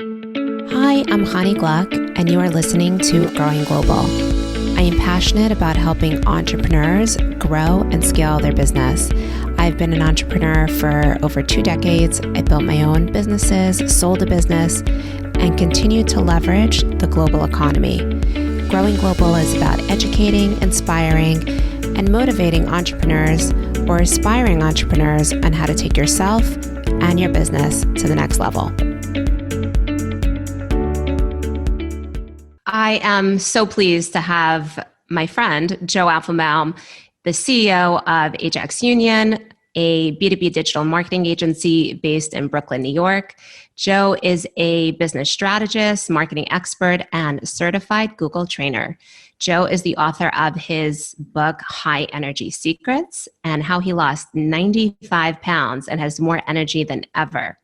Hi, I'm Khani Gluck, and you are listening to Growing Global. I am passionate about helping entrepreneurs grow and scale their business. I've been an entrepreneur for over 2 decades. I built my own businesses, sold a business, and continue to leverage the global economy. Growing Global is about educating, inspiring, and motivating entrepreneurs or aspiring entrepreneurs on how to take yourself and your business to the next level. I am so pleased to have my friend, Joe Apfelbaum, the CEO of Ajax Union, a B2B digital marketing agency based in Brooklyn, New York. Joe is a business strategist, marketing expert, and certified Google trainer. Joe is the author of his book, High Energy Secrets, and how he lost 95 pounds and has more energy than ever.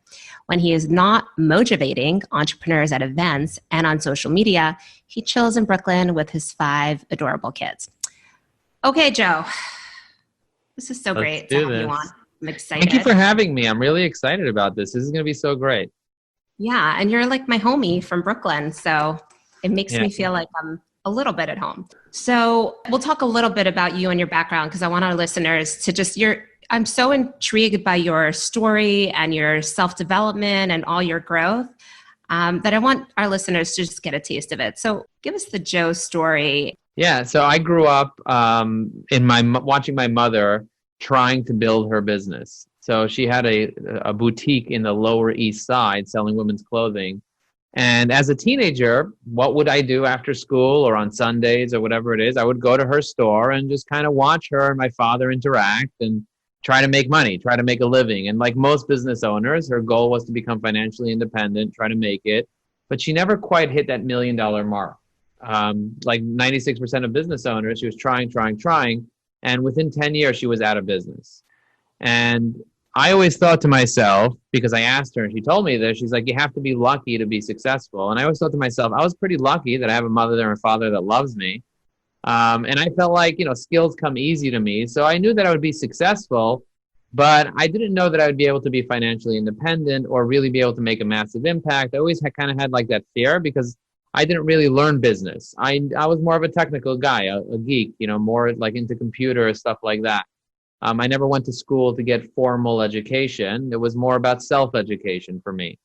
When he is not motivating entrepreneurs at events and on social media, he chills in Brooklyn with his 5 adorable kids. Okay, Joe, this is so great to have you on. I'm excited. Thank you for having me. I'm really excited about this. This is going to be so great. Yeah, and you're like my homie from Brooklyn, so it makes me feel like I'm a little bit at home. So we'll talk a little bit about you and your background because I want our listeners to just, I'm so intrigued by your story and your self-development and all your growth that I want our listeners to just get a taste of it. So give us the Joe story. Yeah, so I grew up watching my mother trying to build her business. So she had a boutique in the Lower East Side selling women's clothing. And as a teenager, what would I do after school or on Sundays or whatever it is? I would go to her store and just kind of watch her and my father interact and try to make money, try to make a living. And like most business owners, her goal was to become financially independent, try to make it. But she never quite hit that $1 million mark. Like 96% of business owners, she was trying. And within 10 years, she was out of business. And I always thought to myself, because I asked her and she told me this, she's like, you have to be lucky to be successful. And I always thought to myself, I was pretty lucky that I have a mother and a father that loves me. And I felt like, skills come easy to me. So I knew that I would be successful, but I didn't know that I would be able to be financially independent or really be able to make a massive impact. I always kind of had like that fear because I didn't really learn business. I was more of a technical guy, a geek, more like into computers, stuff like that. I never went to school to get formal education. It was more about self-education for me.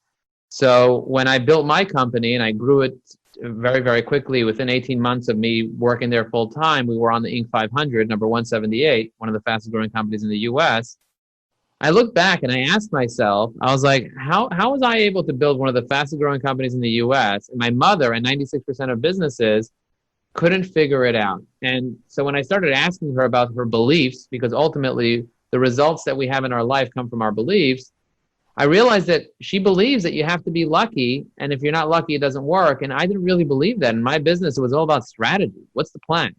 So when I built my company and I grew it very, very quickly, within 18 months of me working there full time, we were on the Inc. 500, number 178, one of the fastest growing companies in the US. I looked back and I asked myself, I was like, how was I able to build one of the fastest growing companies in the US? And my mother and 96% of businesses couldn't figure it out. And so when I started asking her about her beliefs, because ultimately the results that we have in our life come from our beliefs, I realized that she believes that you have to be lucky. And if you're not lucky, it doesn't work. And I didn't really believe that. In my business, it was all about strategy. What's the plan?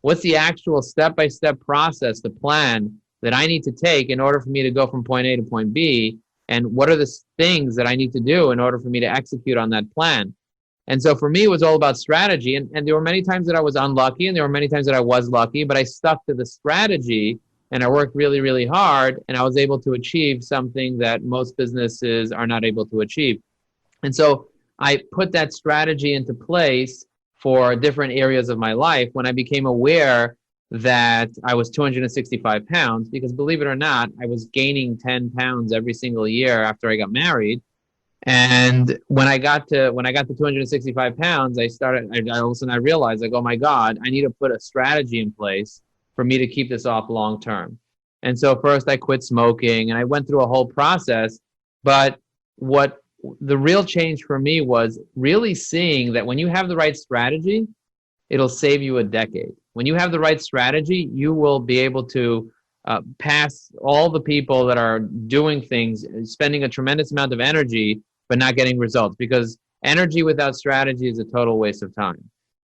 What's the actual step-by-step process, the plan that I need to take in order for me to go from point A to point B? And what are the things that I need to do in order for me to execute on that plan? And so for me, it was all about strategy. And there were many times that I was unlucky and there were many times that I was lucky, but I stuck to the strategy and I worked really, really hard. And I was able to achieve something that most businesses are not able to achieve. And so I put that strategy into place for different areas of my life when I became aware that I was 265 pounds, because believe it or not, I was gaining 10 pounds every single year after I got married. And when I got to 265 pounds, all of a sudden I realized, like, oh my God, I need to put a strategy in place for me to keep this off long term. And so first I quit smoking and I went through a whole process. But what the real change for me was really seeing that when you have the right strategy, it'll save you a decade. When you have the right strategy, you will be able to pass all the people that are doing things, spending a tremendous amount of energy, but not getting results, because energy without strategy is a total waste of time.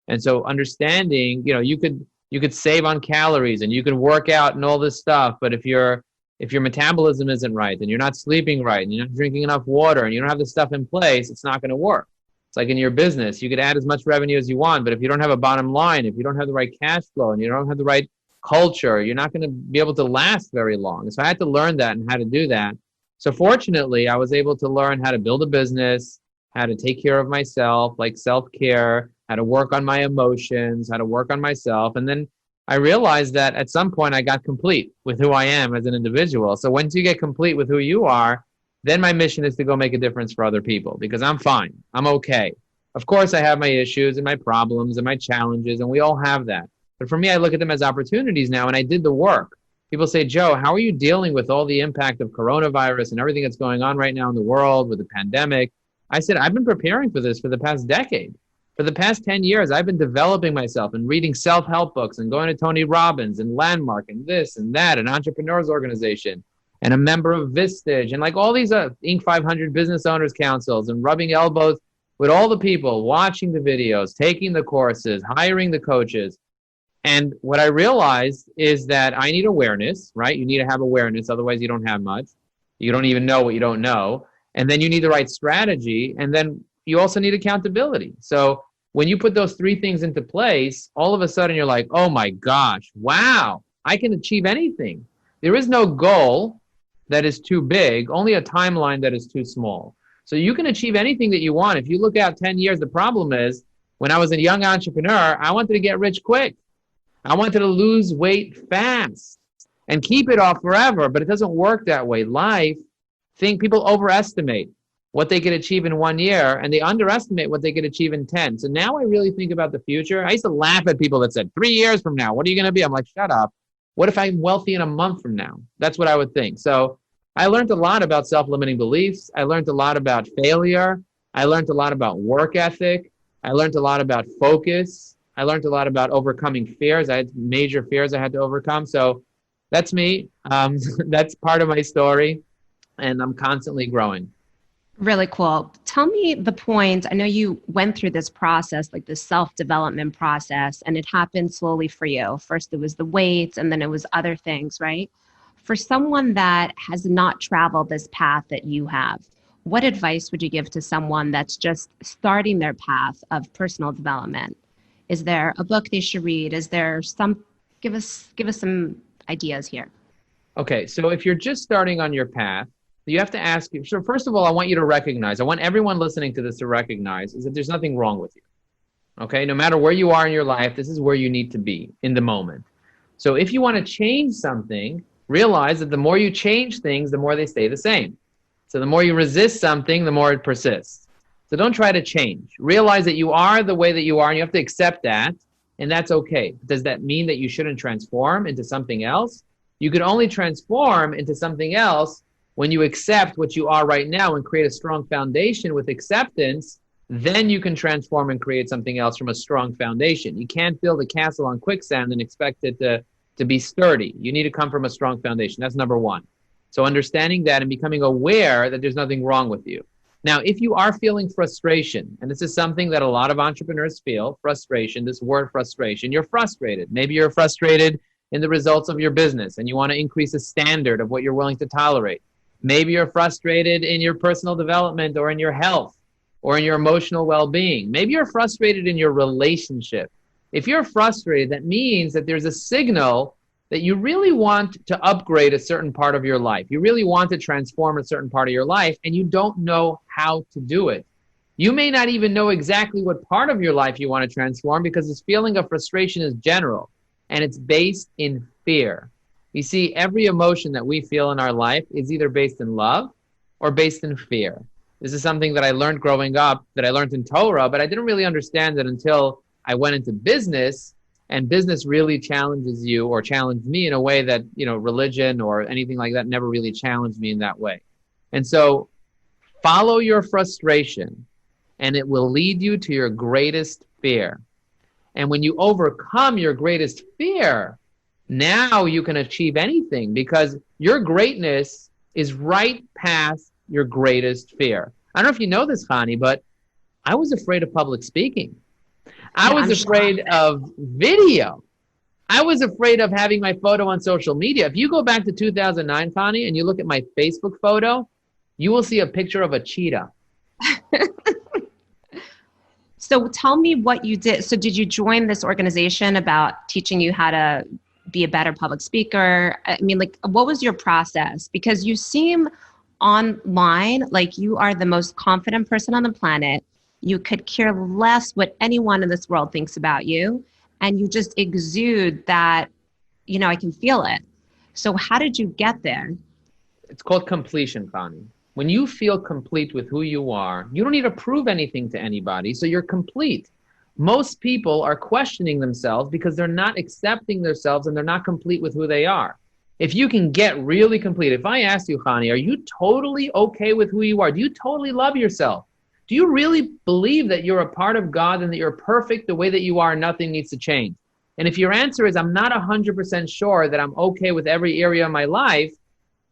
And so understanding, you could save on calories and you can work out and all this stuff, but if your metabolism isn't right and you're not sleeping right and you're not drinking enough water and you don't have the stuff in place, it's not going to work. It's like in your business, you could add as much revenue as you want, but if you don't have a bottom line, if you don't have the right cash flow and you don't have the right culture, you're not going to be able to last very long. So I had to learn that and how to do that. So fortunately, I was able to learn how to build a business, how to take care of myself, like self-care, how to work on my emotions, how to work on myself. And then I realized that at some point I got complete with who I am as an individual. So once you get complete with who you are, then my mission is to go make a difference for other people because I'm fine. I'm okay. Of course, I have my issues and my problems and my challenges, and we all have that. But for me, I look at them as opportunities now, and I did the work. People say, Joe, how are you dealing with all the impact of coronavirus and everything that's going on right now in the world with the pandemic? I said, I've been preparing for this for the past decade. For the past 10 years, I've been developing myself and reading self-help books and going to Tony Robbins and Landmark and this and that, an entrepreneurs organization, and a member of Vistage, and like all these Inc. 500 business owners councils, and rubbing elbows with all the people, watching the videos, taking the courses, hiring the coaches. And what I realized is that I need awareness, right? You need to have awareness, otherwise you don't have much. You don't even know what you don't know. And then you need the right strategy, and then you also need accountability. So when you put those three things into place, all of a sudden you're like, oh my gosh, wow, I can achieve anything. There is no goal that is too big, only a timeline that is too small. So you can achieve anything that you want. If you look out 10 years, the problem is when I was a young entrepreneur, I wanted to get rich quick. I wanted to lose weight fast and keep it off forever, but it doesn't work that way. People overestimate what they could achieve in 1 year, and they underestimate what they could achieve in 10. So now I really think about the future. I used to laugh at people that said, 3 years from now, what are you going to be? I'm like, shut up. What if I'm wealthy in a month from now? That's what I would think. So I learned a lot about self-limiting beliefs. I learned a lot about failure. I learned a lot about work ethic. I learned a lot about focus. I learned a lot about overcoming fears. I had major fears I had to overcome. So that's me. That's part of my story. And I'm constantly growing. Really cool. Tell me the point. I know you went through this process, like the self-development process, and it happened slowly for you. First, it was the weight, and then it was other things, right? For someone that has not traveled this path that you have, what advice would you give to someone that's just starting their path of personal development? Is there a book they should read? Is there give us some ideas here. Okay, so if you're just starting on your path, you have to ask you. So first of all, I want you to recognize, I want everyone listening to this to recognize is that there's nothing wrong with you. Okay, no matter where you are in your life, this is where you need to be in the moment. So if you want to change something, realize that the more you change things, the more they stay the same. So the more you resist something, the more it persists. So don't try to change. Realize that you are the way that you are, and you have to accept that, and that's okay. Does that mean that you shouldn't transform into something else? You could only transform into something else when you accept what you are right now and create a strong foundation with acceptance. Then you can transform and create something else from a strong foundation. You can't build a castle on quicksand and expect it to be sturdy. You need to come from a strong foundation. That's number one. So understanding that and becoming aware that there's nothing wrong with you. Now, if you are feeling frustration, and this is something that a lot of entrepreneurs feel, frustration, this word frustration, you're frustrated. Maybe you're frustrated in the results of your business and you want to increase the standard of what you're willing to tolerate. Maybe you're frustrated in your personal development or in your health or in your emotional well-being. Maybe you're frustrated in your relationship. If you're frustrated, that means that there's a signal that you really want to upgrade a certain part of your life. You really want to transform a certain part of your life, and you don't know how to do it. You may not even know exactly what part of your life you want to transform because this feeling of frustration is general, and it's based in fear. You see, every emotion that we feel in our life is either based in love or based in fear. This is something that I learned growing up, that I learned in Torah, but I didn't really understand it until I went into business, and business really challenges you, or challenged me in a way that, religion or anything like that never really challenged me in that way. And so follow your frustration, and it will lead you to your greatest fear. And when you overcome your greatest fear, now you can achieve anything because your greatness is right past your greatest fear. I don't know if you know this, Hani, but I was afraid of public speaking. I was afraid of video. I was afraid of having my photo on social media. If you go back to 2009, Hani, and you look at my Facebook photo, you will see a picture of a cheetah. So tell me what you did. So did you join this organization about teaching you how to be a better public speaker? I mean, what was your process? Because you seem online, like you are the most confident person on the planet. You could care less what anyone in this world thinks about you. And you just exude that, I can feel it. So how did you get there? It's called completion, Connie. When you feel complete with who you are, you don't need to prove anything to anybody, so you're complete. Most people are questioning themselves because they're not accepting themselves and they're not complete with who they are. If you can get really complete, if I ask you, Connie, are you totally okay with who you are? Do you totally love yourself? Do you really believe that you're a part of God and that you're perfect the way that you are and nothing needs to change? And if your answer is, I'm not 100% sure that I'm okay with every area of my life,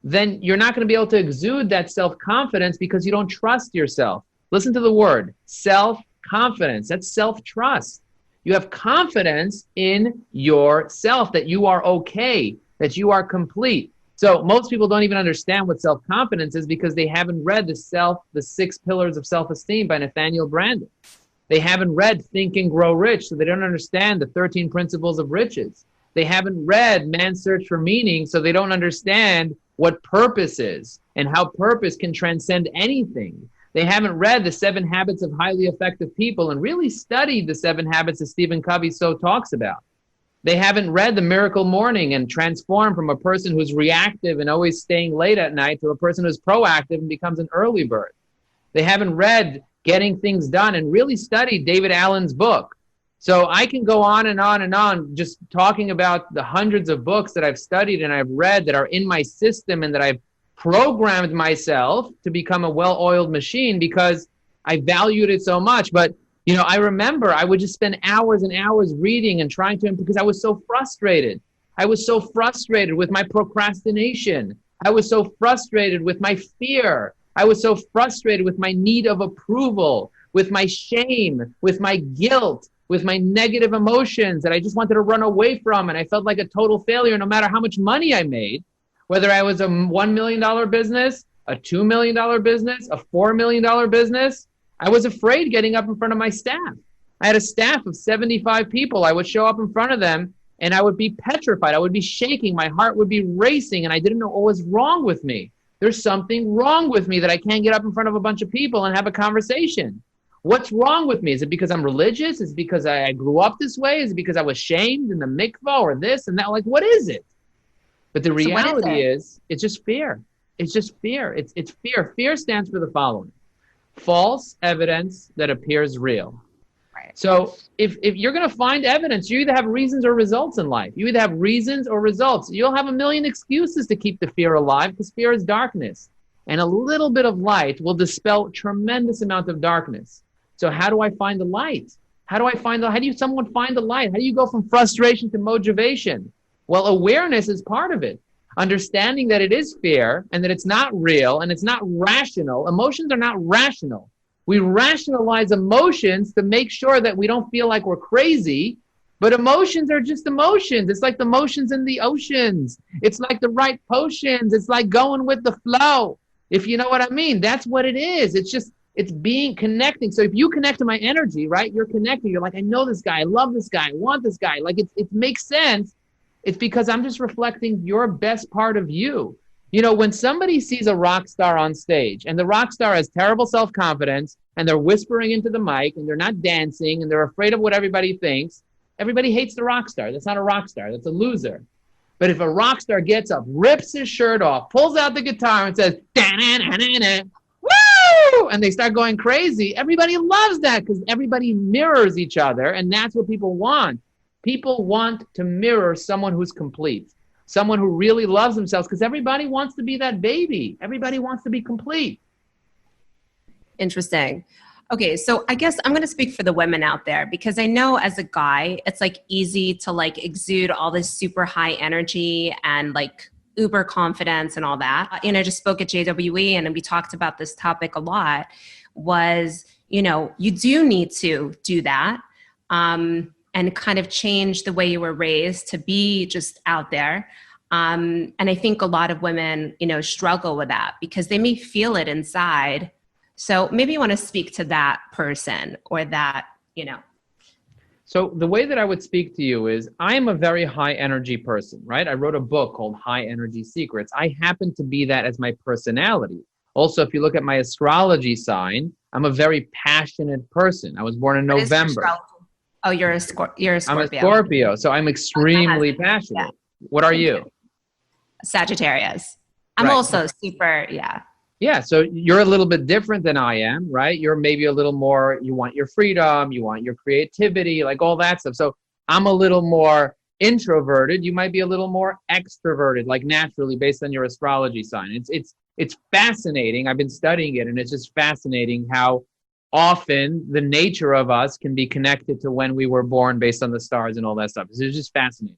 then you're not going to be able to exude that self-confidence because you don't trust yourself. Listen to the word, self-confidence. That's self-trust. You have confidence in yourself that you are okay, that you are complete. So most people don't even understand what self-confidence is because they haven't read the 6 Pillars of Self-Esteem by Nathaniel Branden. They haven't read Think and Grow Rich, so they don't understand the 13 Principles of Riches. They haven't read Man's Search for Meaning, so they don't understand what purpose is and how purpose can transcend anything. They haven't read the 7 Habits of Highly Effective People and really studied the 7 habits that Stephen Covey so talks about. They haven't read The Miracle Morning and transformed from a person who's reactive and always staying late at night to a person who's proactive and becomes an early bird. They haven't read Getting Things Done and really studied David Allen's book. So I can go on and on and on just talking about the hundreds of books that I've studied and I've read that are in my system and that I've programmed myself to become a well-oiled machine because I valued it so much. But, I remember I would just spend hours and hours reading and trying to, because I was so frustrated. I was so frustrated with my procrastination. I was so frustrated with my fear. I was so frustrated with my need of approval, with my shame, with my guilt, with my negative emotions that I just wanted to run away from. And I felt like a total failure no matter how much money I made, whether I was a $1 million business, a $2 million business, a $4 million business. I was afraid getting up in front of my staff. I had a staff of 75 people. I would show up in front of them and I would be petrified. I would be shaking. My heart would be racing and I didn't know what was wrong with me. There's something wrong with me that I can't get up in front of a bunch of people and have a conversation. What's wrong with me? Is it because I'm religious? Is it because I grew up this way? Is it because I was shamed in the mikvah or this and that? Like, what is it? But the reality is, it's just fear. It's just fear. It's fear. Fear stands for the following: false evidence that appears real. Right. So if you're going to find evidence, you either have reasons or results in life. You either have reasons or results. You'll have a million excuses to keep the fear alive because fear is darkness. And a little bit of light will dispel a tremendous amount of darkness. So how do I find the light? How do someone find the light? How do you go from frustration to mojovation? Well, awareness is part of it. Understanding that it is fear and that it's not real and it's not rational. Emotions are not rational. We rationalize emotions to make sure that we don't feel like we're crazy, but emotions are just emotions. It's like the motions in the oceans. It's like the right potions. It's like going with the flow. If you know what I mean, that's what it is. It's being connecting. So if you connect to my energy, right, you're connecting. You're like, I know this guy. I love this guy. I want this guy. Like it makes sense. It's because I'm just reflecting your best part of you. When somebody sees a rock star on stage and the rock star has terrible self-confidence and they're whispering into the mic and they're not dancing and they're afraid of what everybody thinks, everybody hates the rock star. That's not a rock star. That's a loser. But if a rock star gets up, rips his shirt off, pulls out the guitar and says, da-na-na-na-na, woo! And they start going crazy, everybody loves that because everybody mirrors each other. And that's what people want. People want to mirror someone who's complete, someone who really loves themselves, because everybody wants to be that baby. Everybody wants to be complete. Interesting. Okay, so I guess I'm going to speak for the women out there because I know as a guy, it's like easy to like exude all this super high energy and like uber confidence and all that. I just spoke at JWE and we talked about this topic a lot was, you do need to do that and kind of change the way you were raised to be just out there. And I think a lot of women, struggle with that because they may feel it inside. So maybe you want to speak to that person or that, So the way that I would speak to you is I am a very high energy person, right? I wrote a book called High Energy Secrets. I happen to be that as my personality. Also, if you look at my astrology sign, I'm a very passionate person. I was born in What is your November. astrology? Oh, you're a I'm a Scorpio. Scorpio, so I'm extremely Yeah. passionate. What are you? Sagittarius. I'm Right. also super, yeah. Yeah, so you're a little bit different than I am, right? You're maybe a little more, you want your freedom, you want your creativity, like all that stuff. So I'm a little more introverted. You might be a little more extroverted, like naturally based on your astrology sign. It's fascinating. I've been studying it, and it's just fascinating how often the nature of us can be connected to when we were born based on the stars and all that stuff. It's just fascinating.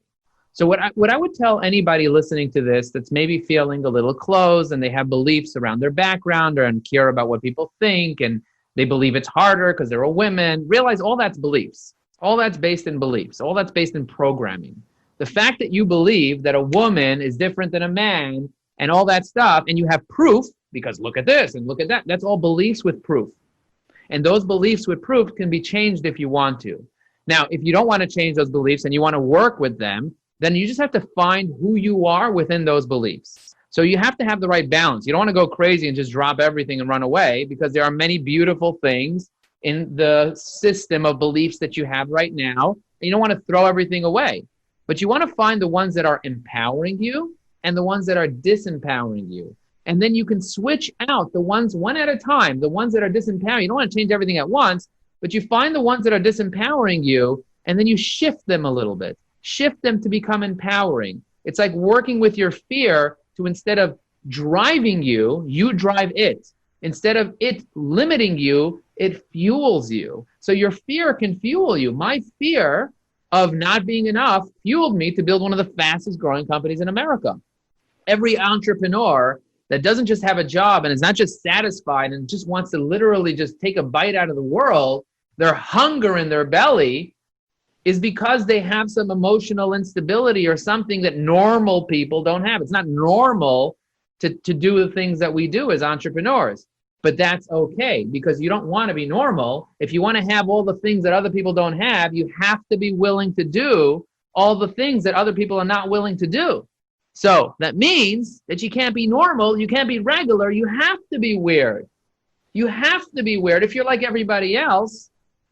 So what I would tell anybody listening to this that's maybe feeling a little closed and they have beliefs around their background or and care about what people think and they believe it's harder because they're a woman, realize all that's beliefs. All that's based in beliefs. All that's based in programming. The fact that you believe that a woman is different than a man and all that stuff, and you have proof because look at this and look at that, that's all beliefs with proof. And those beliefs with proof can be changed if you want to. Now, if you don't want to change those beliefs and you want to work with them, then you just have to find who you are within those beliefs. So you have to have the right balance. You don't want to go crazy and just drop everything and run away because there are many beautiful things in the system of beliefs that you have right now. And you don't want to throw everything away. But you want to find the ones that are empowering you and the ones that are disempowering you. And then you can switch out the ones one at a time, the ones that are disempowering. You don't want to change everything at once, but you find the ones that are disempowering you and then you shift them a little bit. Shift them to become empowering. It's like working with your fear to instead of driving you, you drive it. Instead of it limiting you, it fuels you. So your fear can fuel you. My fear of not being enough fueled me to build one of the fastest growing companies in America. Every entrepreneur that doesn't just have a job and is not just satisfied and just wants to literally just take a bite out of the world, their hunger in their belly is because they have some emotional instability or something that normal people don't have. It's not normal to do the things that we do as entrepreneurs, but that's okay because you don't want to be normal. If you want to have all the things that other people don't have, you have to be willing to do all the things that other people are not willing to do. So that means that you can't be normal, you can't be regular, you have to be weird. You have to be weird. If you're like everybody else,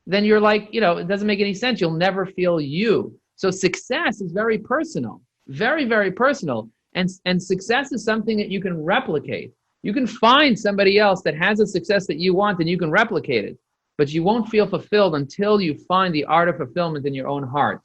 then you're like, it doesn't make any sense. You'll never feel you. So success is very personal, very, very personal. And success is something that you can replicate. You can find somebody else that has a success that you want and you can replicate it, but you won't feel fulfilled until you find the art of fulfillment in your own heart.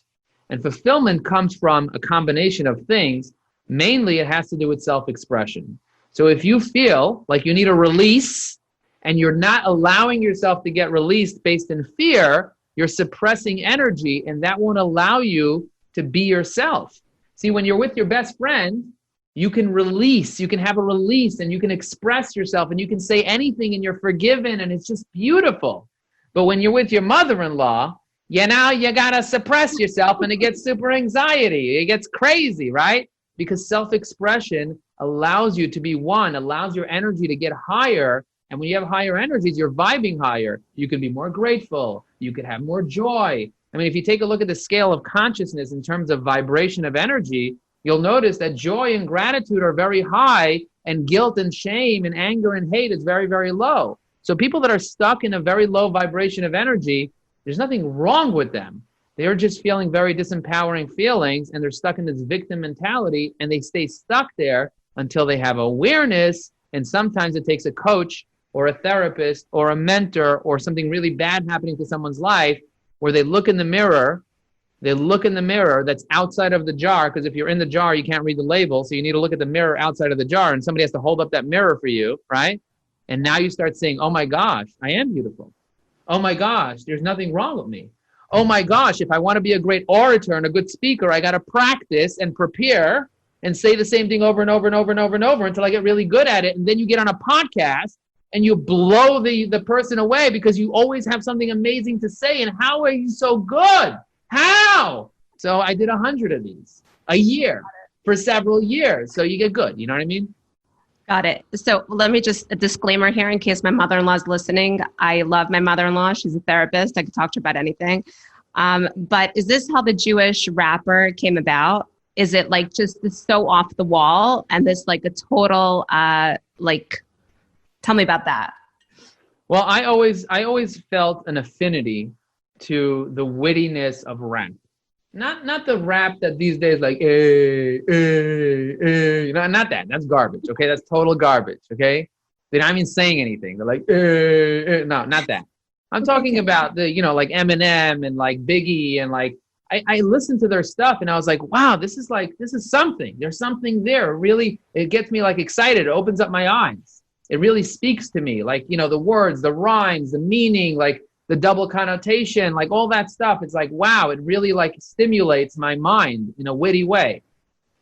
And fulfillment comes from a combination of things. Mainly, it has to do with self-expression. So if you feel like you need a release, and you're not allowing yourself to get released based in fear, you're suppressing energy, and that won't allow you to be yourself. See, when you're with your best friend, you can release, you can have a release, and you can express yourself, and you can say anything, and you're forgiven, and it's just beautiful. But when you're with your mother-in-law, you gotta suppress yourself, and it gets super anxiety. It gets crazy, right? Because self-expression allows you to be one, allows your energy to get higher. And when you have higher energies, you're vibing higher. You can be more grateful. You could have more joy. I mean, if you take a look at the scale of consciousness in terms of vibration of energy, you'll notice that joy and gratitude are very high, and guilt and shame and anger and hate is very, very low. So people that are stuck in a very low vibration of energy, there's nothing wrong with them. They're just feeling very disempowering feelings, and they're stuck in this victim mentality, and they stay stuck there until they have awareness. And sometimes it takes a coach or a therapist or a mentor or something really bad happening to someone's life where they look in the mirror that's outside of the jar, because if you're in the jar, you can't read the label. So you need to look at the mirror outside of the jar, and somebody has to hold up that mirror for you, right? And now you start saying, oh my gosh, I am beautiful. Oh my gosh, there's nothing wrong with me. Oh my gosh, if I want to be a great orator and a good speaker, I got to practice and prepare and say the same thing over and over and over and over and over until I get really good at it. And then you get on a podcast and you blow the person away because you always have something amazing to say. And how are you so good? How? So I did 100 of these a year for several years. So you get good. You know what I mean? Got it. So let me just, a disclaimer here in case my mother-in-law is listening. I love my mother-in-law. She's a therapist. I could talk to her about anything. But is this how the Jewish rapper came about? Is it like just so off the wall and this like a total like Tell me about that. Well, I always felt an affinity to the wittiness of rap. Not the rap that these days like, not that. That's garbage. Okay, that's total garbage. Okay, they're not even saying anything. They're like, no, not that. I'm talking about the, like Eminem and like Biggie and like I listened to their stuff and I was like, wow, this is something. There's something there. Really, it gets me like excited. It opens up my eyes. It really speaks to me. Like, the words, the rhymes, the meaning, like the double connotation, like all that stuff. It's like, wow, it really like stimulates my mind in a witty way.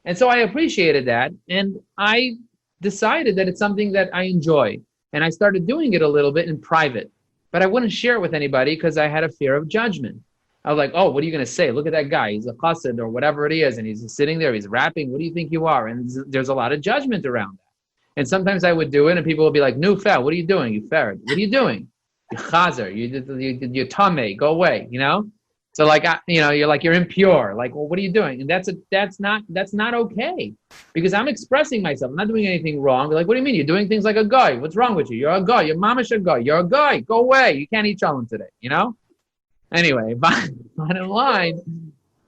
And so I appreciated that. And I decided that it's something that I enjoy. And I started doing it a little bit in private, but I wouldn't share it with anybody because I had a fear of judgment. I was like, oh, what are you going to say? Look at that guy. He's a chassid or whatever it is. And he's sitting there, he's rapping. What do you think you are? And there's a lot of judgment around that. And sometimes I would do it and people would be like, no, fer, what are you doing? You ferret. What are you doing? You chazer. You're tame. Go away, So like, you're like, you're impure. Like, well, what are you doing? And that's not okay because I'm expressing myself. I'm not doing anything wrong. They're like, what do you mean? You're doing things like a guy. What's wrong with you? You're a guy. Your mama's a guy. You're a guy. Go away. You can't eat challah today, Anyway, bottom line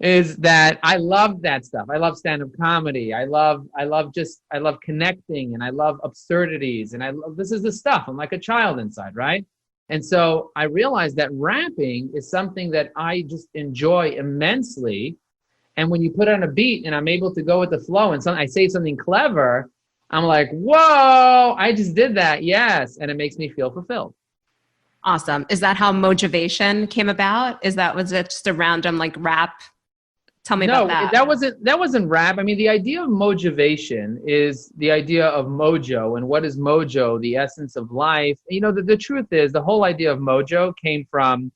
is that I love that stuff. I love stand-up comedy. I love connecting and I love absurdities. And this is the stuff. I'm like a child inside, right? And so I realized that rapping is something that I just enjoy immensely. And when you put on a beat and I'm able to go with the flow and I say something clever, I'm like, whoa, I just did that. Yes. And it makes me feel fulfilled. Awesome. Is that how Mojovation came about? Was it just a random like rap? Tell me about that. That wasn't rap. I mean, the idea of mojovation is the idea of mojo. And what is mojo? The essence of life. The truth is the whole idea of mojo came from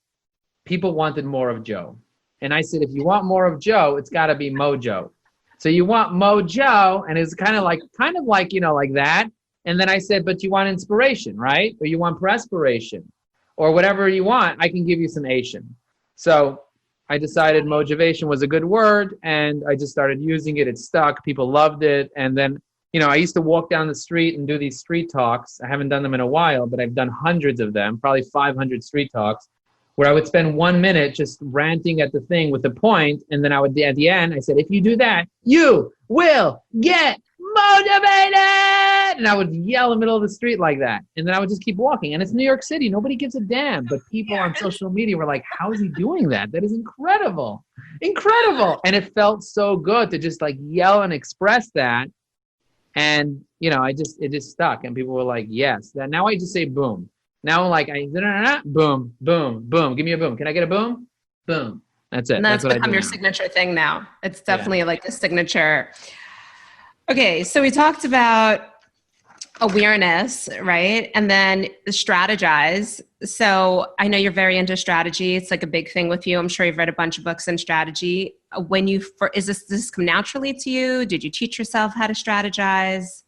people wanted more of Joe. And I said, if you want more of Joe, it's got to be mojo. So you want mojo, and it's kind of like, like that. And then I said, but you want inspiration, right? Or you want perspiration or whatever you want. I can give you some Asian. So I decided Mojovational was a good word and I just started using it. It stuck. People loved it. And then, I used to walk down the street and do these street talks. I haven't done them in a while, but I've done hundreds of them, probably 500 street talks, where I would spend 1 minute just ranting at the thing with a point. And then at the end, I said, if you do that, you will get motivated. And I would yell in the middle of the street like that. And then I would just keep walking. And it's New York City. Nobody gives a damn. But people on social media were like, how is he doing that? That is incredible. Incredible. And it felt so good to just like yell and express that. And, it just stuck. And people were like, yes. Now I just say boom. Now I'm like, boom, boom, boom. Give me a boom. Can I get a boom? Boom. That's it. And that's become your signature thing now. It's definitely like a signature. Okay, so we talked about awareness, right? And then strategize. So I know you're very into strategy. It's like a big thing with you. I'm sure you've read a bunch of books on strategy. Does this come naturally to you? Did you teach yourself how to strategize?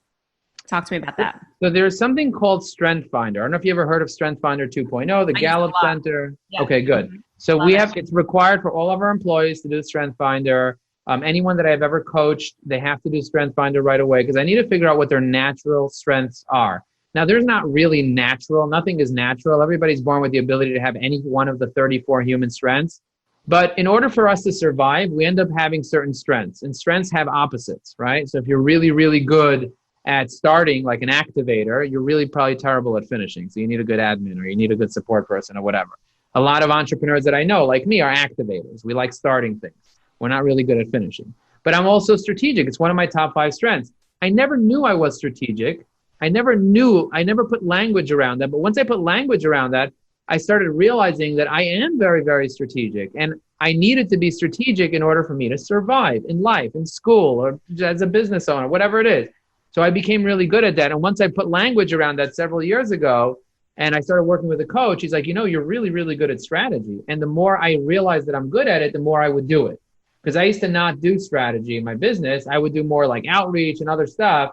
Talk to me about that. So there's something called Strength Finder. I don't know if you ever heard of Strength Finder 2.0, the Gallup Center. Yeah. Okay, good. So it's required for all of our employees to do the Strength Finder. Anyone that I've ever coached, they have to do Strength Finder right away because I need to figure out what their natural strengths are. Now, there's not really natural. Nothing is natural. Everybody's born with the ability to have any one of the 34 human strengths. But in order for us to survive, we end up having certain strengths. And strengths have opposites, right? So if you're really, really good at starting like an activator, you're really probably terrible at finishing. So you need a good admin or you need a good support person or whatever. A lot of entrepreneurs that I know, like me, are activators. We like starting things. We're not really good at finishing. But I'm also strategic. It's one of my top 5 strengths. I never knew I was strategic. I never put language around that. But once I put language around that, I started realizing that I am very, very strategic. And I needed to be strategic in order for me to survive in life, in school, or as a business owner, whatever it is. So I became really good at that. And once I put language around that several years ago, and I started working with a coach, he's like, you're really, really good at strategy. And the more I realized that I'm good at it, the more I would do it. Because I used to not do strategy in my business. I would do more like outreach and other stuff.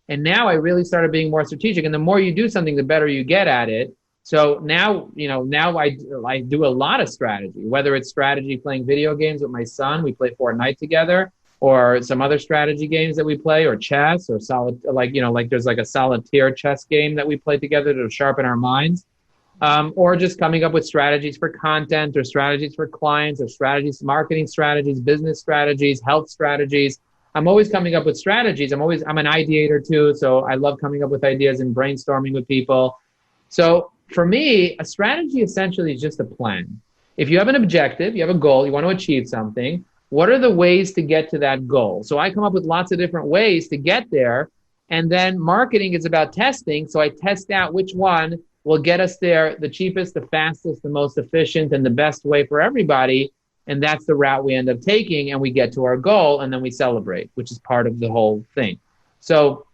And now I really started being more strategic. And the more you do something, the better you get at it. So now I do a lot of strategy, whether it's strategy playing video games with my son. We play Fortnite together. or some other strategy games that we play, or chess, or like there's like a solitaire chess game that we play together to sharpen our minds. Or just coming up with strategies for content, or strategies for clients, or strategies, marketing strategies, business strategies, health strategies. I'm always coming up with strategies. I'm an ideator too. So I love coming up with ideas and brainstorming with people. So for me, a strategy essentially is just a plan. If you have an objective, you have a goal, you want to achieve something, what are the ways to get to that goal? So I come up with lots of different ways to get there. And then marketing is about testing. So I test out which one will get us there the cheapest, the fastest, the most efficient, and the best way for everybody. And that's the route we end up taking, and we get to our goal, and then we celebrate, which is part of the whole thing. So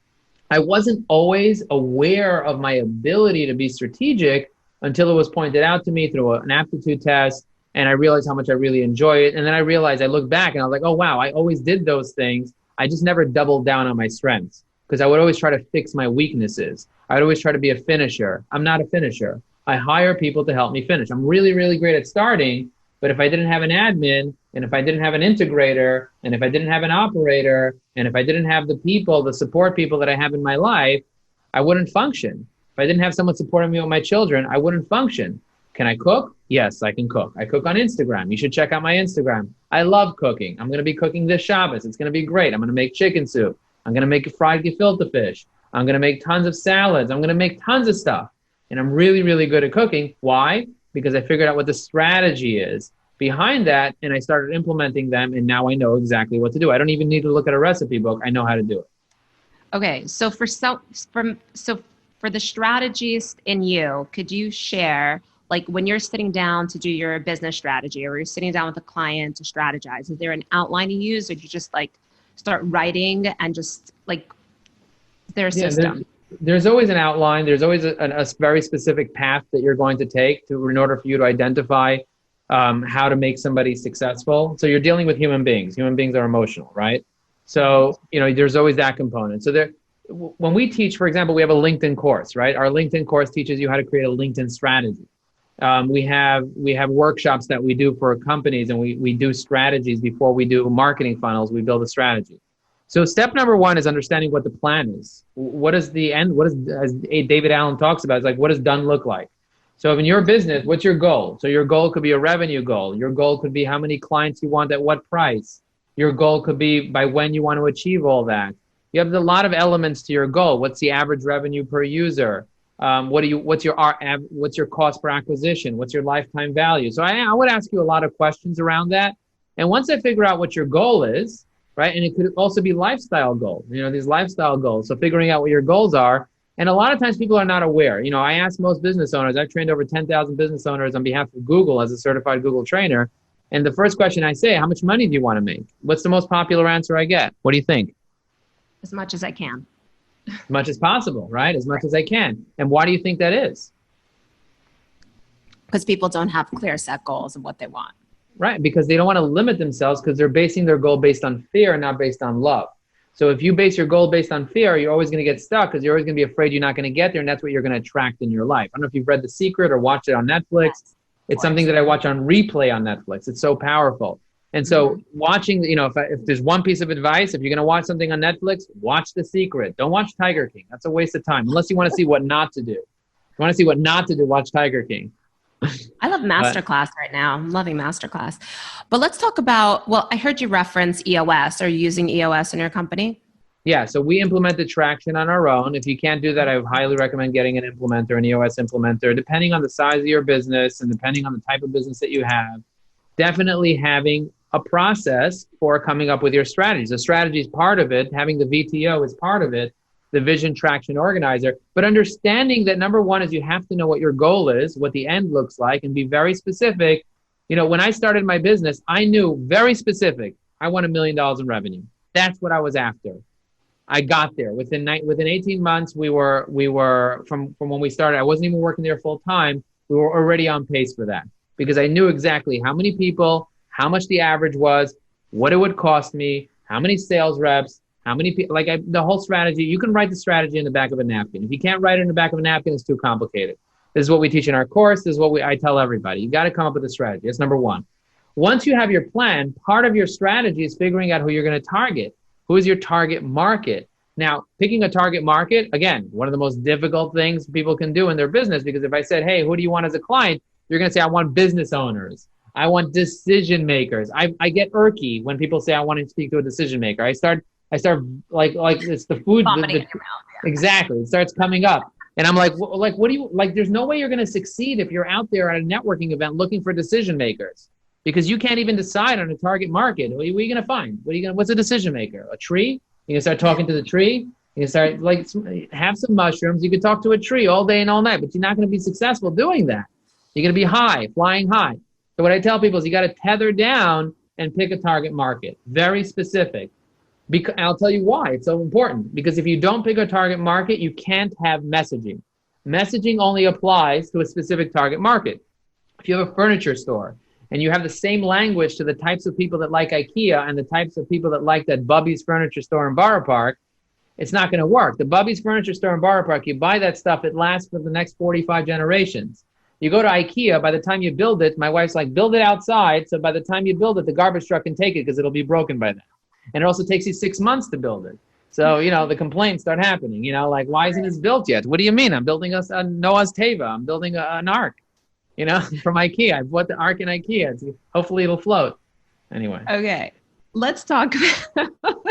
I wasn't always aware of my ability to be strategic until it was pointed out to me through an aptitude test, and I realized how much I really enjoy it. And then I realized, I looked back and I was like, oh, wow, I always did those things. I just never doubled down on my strengths, because I would always try to fix my weaknesses. I'd always try to be a finisher. I'm not a finisher. I hire people to help me finish. I'm really, really great at starting, but if I didn't have an admin, and if I didn't have an integrator, and if I didn't have an operator, and if I didn't have the people, the support people that I have in my life, I wouldn't function. If I didn't have someone supporting me with my children, I wouldn't function. Can I cook? Yes, I can cook. I cook on Instagram. You should check out my Instagram. I love cooking. I'm going to be cooking this Shabbos. It's going to be great. I'm going to make chicken soup. I'm going to make fried gefilte fish. I'm going to make tons of salads. I'm going to make tons of stuff. And I'm really, really good at cooking. Why? Because I figured out what the strategy is behind that, and I started implementing them, and now I know exactly what to do. I don't even need to look at a recipe book. I know how to do it. Okay, so for the strategist in you, could you share, like when you're sitting down to do your business strategy, or you're sitting down with a client to strategize, is there an outline you use, or do you just like start writing and just like, is there a system? There's always an outline. There's always a very specific path that you're going to take in order for you to identify how to make somebody successful. So you're dealing with human beings. Human beings are emotional, right? So, there's always that component. So when we teach, for example, we have a LinkedIn course, right? Our LinkedIn course teaches you how to create a LinkedIn strategy. We have workshops that we do for companies, and we do strategies before we do marketing funnels. We build a strategy. So step number one is understanding what the plan is. What is the end? As David Allen talks about, it's like, what does done look like? So in your business, what's your goal? So your goal could be a revenue goal. Your goal could be how many clients you want at what price. Your goal could be by when you want to achieve all that. You have a lot of elements to your goal. What's the average revenue per user? What's your cost per acquisition? What's your lifetime value? So I would ask you a lot of questions around that. And once I figure out what your goal is, right? And it could also be lifestyle goals, these lifestyle goals. So figuring out what your goals are. And a lot of times people are not aware. I ask most business owners, I've trained over 10,000 business owners on behalf of Google as a certified Google trainer. And the first question I say, how much money do you want to make? What's the most popular answer I get? What do you think? As much as I can. As much as possible, right? As much as I can. And why do you think that is? Because people don't have clear set goals of what they want. Right, because they don't want to limit themselves, because they're basing their goal based on fear and not based on love. So if you base your goal based on fear, you're always going to get stuck, because you're always going to be afraid you're not going to get there, and that's what you're going to attract in your life. I don't know if you've read The Secret or watched it on Netflix. Yes, it's something that I watch on replay on Netflix. It's so powerful. And so watching, if there's one piece of advice, if you're going to watch something on Netflix, watch The Secret. Don't watch Tiger King. That's a waste of time, unless you want to see what not to do. If you want to see what not to do, watch Tiger King. I love Masterclass right now. I'm loving Masterclass. But let's talk about, I heard you reference EOS. Are you using EOS in your company? Yeah, so we implemented Traction on our own. If you can't do that, I would highly recommend getting an implementer, an EOS implementer, depending on the size of your business and depending on the type of business that you have. Definitely having a process for coming up with your strategies. The strategy is part of it. Having the VTO is part of it. The vision traction organizer, but understanding that number one is you have to know what your goal is, what the end looks like, and be very specific. When I started my business, I knew very specific. I want $1 million in revenue. That's what I was after. I got there within 18 months. We were from when we started. I wasn't even working there full time. We were already on pace for that, because I knew exactly how many people, how much the average was, what it would cost me, how many sales reps. How many people, the whole strategy, you can write the strategy in the back of a napkin. If you can't write it in the back of a napkin, it's too complicated. This is what we teach in our course. This is what I tell everybody. You got to come up with a strategy. That's number one. Once you have your plan, part of your strategy is figuring out who you're going to target. Who is your target market? Now, picking a target market, again, one of the most difficult things people can do in their business, because if I said, hey, who do you want as a client? You're going to say, I want business owners. I want decision makers. I get irky when people say, I want to speak to a decision maker. I start like it's the food. Vomiting in your mouth. Yeah. Exactly. It starts coming up. And I'm like, what do you, like, there's no way you're going to succeed if you're out there at a networking event looking for decision makers, because you can't even decide on a target market. What are you going to find? What's a decision maker? A tree? You can start talking to the tree. You can start, like, have some mushrooms. You can talk to a tree all day and all night, but you're not going to be successful doing that. You're going to be high, flying high. So what I tell people is you got to tether down and pick a target market, very specific. Because I'll tell you why it's so important. Because if you don't pick a target market, you can't have messaging. Messaging only applies to a specific target market. If you have a furniture store and you have the same language to the types of people that like IKEA and the types of people that like that Bubby's furniture store in Borough Park, it's not going to work. The Bubby's furniture store in Borough Park, you buy that stuff, it lasts for the next 45 generations. You go to IKEA, by the time you build it, my wife's like, build it outside, so by the time you build it, the garbage truck can take it because it'll be broken by then. And it also takes you 6 months to build it. So, the complaints start happening, like, why isn't this built yet? What do you mean? I'm building a Noah's Teva. I'm building an ark, from IKEA. I bought the ark in IKEA. Hopefully it'll float. Anyway. Okay. Let's talk about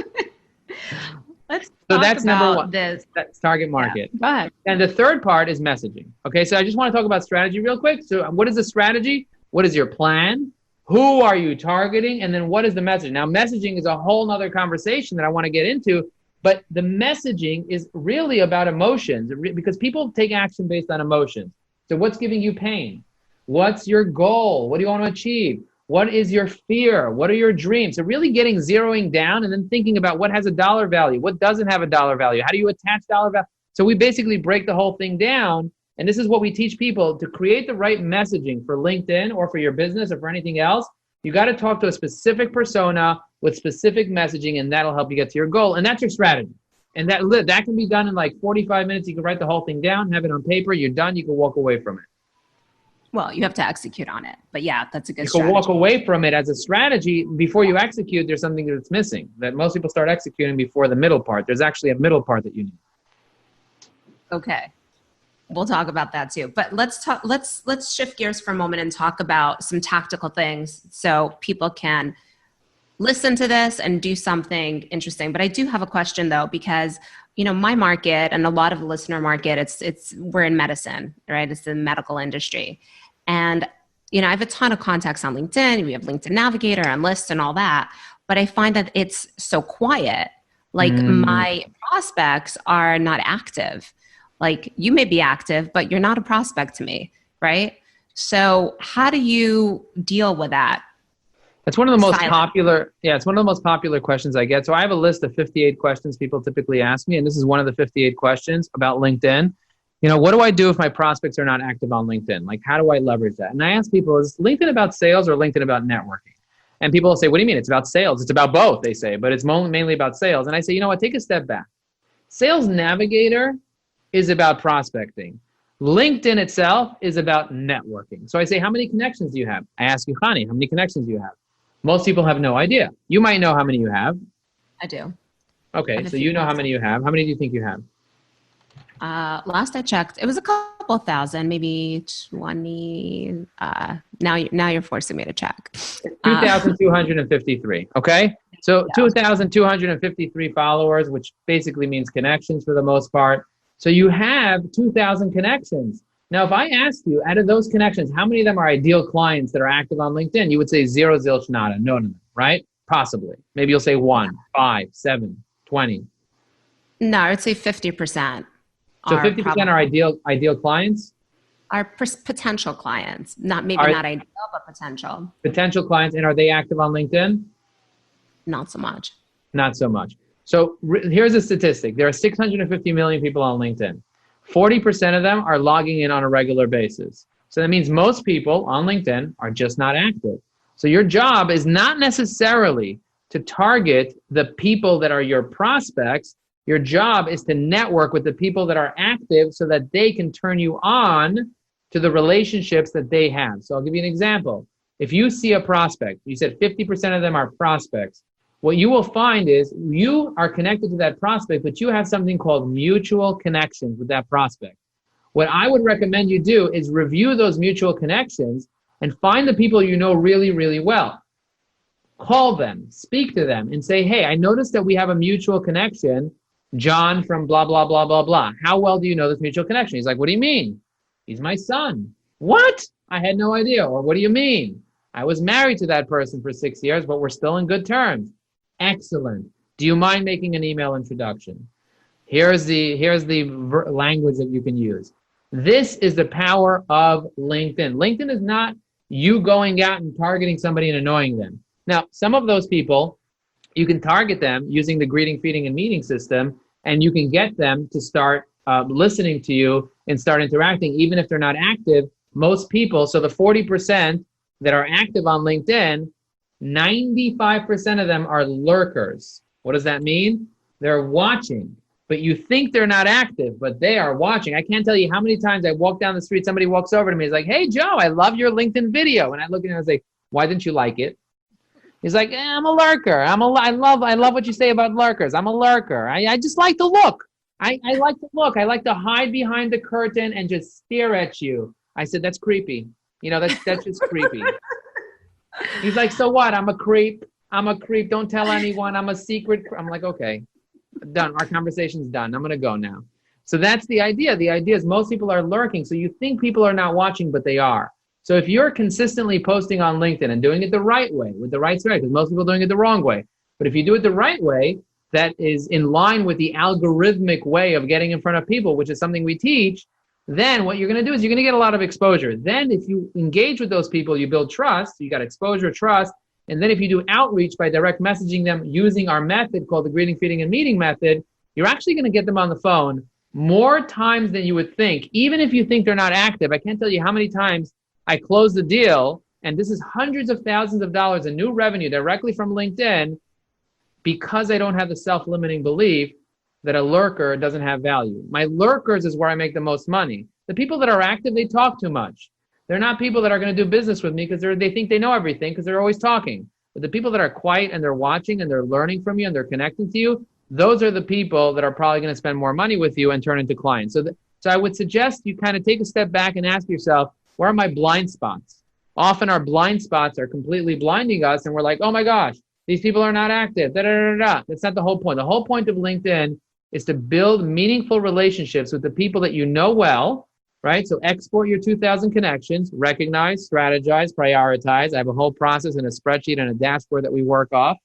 So that's number one. This. That's target market. Yeah. Go ahead. And the third part is messaging. Okay, so I just want to talk about strategy real quick. So what is the strategy? What is your plan? Who are you targeting? And then what is the message? Now, messaging is a whole nother conversation that I want to get into, but the messaging is really about emotions, because people take action based on emotions. So what's giving you pain? What's your goal? What do you want to achieve? What is your fear? What are your dreams? So really zeroing down and then thinking about what has a dollar value, what doesn't have a dollar value. How do you attach dollar value? So we basically break the whole thing down. And this is what we teach people: to create the right messaging for LinkedIn or for your business or for anything else. You got to talk to a specific persona with specific messaging, and that'll help you get to your goal. And that's your strategy. And that can be done in like 45 minutes. You can write the whole thing down, have it on paper. You're done. You can walk away from it. Well, you have to execute on it. But yeah, that's a good strategy. You can walk away from it as a strategy. Before you execute, there's something that's missing, that most people start executing before the middle part. There's actually a middle part that you need. Okay. We'll talk about that too. But let's shift gears for a moment and talk about some tactical things so people can listen to this and do something interesting. But I do have a question though, because my market and a lot of the listener market, we're in medicine, right? It's the medical industry. And I have a ton of contacts on LinkedIn. We have LinkedIn Navigator and lists and all that. But I find that it's so quiet. Like my prospects are not active. Like, you may be active, but you're not a prospect to me, right? So how do you deal with that? It's one of the most popular. Yeah, it's one of the most popular questions I get. So I have a list of 58 questions people typically ask me, and this is one of the 58 questions about LinkedIn. What do I do if my prospects are not active on LinkedIn? Like, how do I leverage that? And I ask people, is LinkedIn about sales or LinkedIn about networking? And people will say, what do you mean? It's about sales. It's about both, they say, but it's mainly about sales. And I say, take a step back. Sales Navigator is about prospecting. LinkedIn itself is about networking. So I say, how many connections do you have? I ask you, Khani, how many connections do you have? Most people have no idea. You might know how many you have. I do. Okay, so you know how many you have. How many do you think you have? Last I checked, it was a couple thousand, maybe 20. Now you're forcing me to check. 2,253, okay? So 2,253 followers, which basically means connections for the most part. So you have 2,000 connections. Now, if I asked you, out of those connections, how many of them are ideal clients that are active on LinkedIn? You would say zero, zilch, nada, none of them, right? Possibly. Maybe you'll say 1, 5, 7, 20. No, I would say 50%. So 50% are ideal clients? Are potential clients. Not ideal, but potential. Potential clients. And are they active on LinkedIn? Not so much. Not so much. So here's a statistic. There are 650 million people on LinkedIn. 40% of them are logging in on a regular basis. So that means most people on LinkedIn are just not active. So your job is not necessarily to target the people that are your prospects. Your job is to network with the people that are active so that they can turn you on to the relationships that they have. So I'll give you an example. if you see a prospect, you said 50% of them are prospects. What you will find is you are connected to that prospect, but you have something called mutual connections with that prospect. What I would recommend you do is review those mutual connections and find the people you know really, really well. Call them, speak to them, and say, hey, I noticed that we have a mutual connection, John from blah, blah, blah, blah, blah. How well do you know this mutual connection? He's like, what do you mean? He's my son. What? I had no idea. Or what do you mean? I was married to that person for 6 years, but we're still in good terms. Excellent. Do you mind making an email introduction? Here's the language that you can use. This is the power of LinkedIn. LinkedIn is not you going out and targeting somebody and annoying them. Now, some of those people, you can target them using the greeting, feeding, and meeting system, and you can get them to start listening to you and start interacting, even if they're not active. Most people, so the 40% that are active on LinkedIn, 95% of them are lurkers. What does that mean? They're watching, but you think they're not active, but they are watching. I can't tell you how many times I walk down the street, somebody walks over to me, he's like, hey, Joe, I love your LinkedIn video. And I look at him and I say, why didn't you like it? He's like, I'm a lurker. I love what you say about lurkers. I'm a lurker. I just like to look. I like to look. I like to hide behind the curtain and just stare at you. I said, that's creepy. That's just creepy. He's like, so what? I'm a creep. Don't tell anyone. I'm a secret. I'm like, okay, done. Our conversation's done. I'm going to go now. So that's the idea. The idea is most people are lurking. So you think people are not watching, but they are. So if you're consistently posting on LinkedIn and doing it the right way, with the right strategy, because most people are doing it the wrong way, but if you do it the right way, that is in line with the algorithmic way of getting in front of people, which is something we teach, then what you're going to do is you're going to get a lot of exposure. Then if you engage with those people, you build trust, you got exposure, trust, and then if you do outreach by direct messaging them using our method called the greeting, feeding, and meeting method, you're actually going to get them on the phone more times than you would think. Even if you think they're not active, I can't tell you how many times I closed the deal, and this is hundreds of thousands of dollars in new revenue directly from LinkedIn because I don't have the self-limiting belief that a lurker doesn't have value. My lurkers is where I make the most money. The people that are active, they talk too much. They're not people that are going to do business with me because they think they know everything because they're always talking. But the people that are quiet and they're watching and they're learning from you and they're connecting to you, those are the people that are probably going to spend more money with you and turn into clients. So I would suggest you kind of take a step back and ask yourself, where are my blind spots? Often our blind spots are completely blinding us and we're like, oh my gosh, these people are not active. Da, da, da, da. That's not the whole point. The whole point of LinkedIn is to build meaningful relationships with the people that you know well, right? So export your 2,000 connections, recognize, strategize, prioritize. I have a whole process and a spreadsheet and a dashboard that we work off.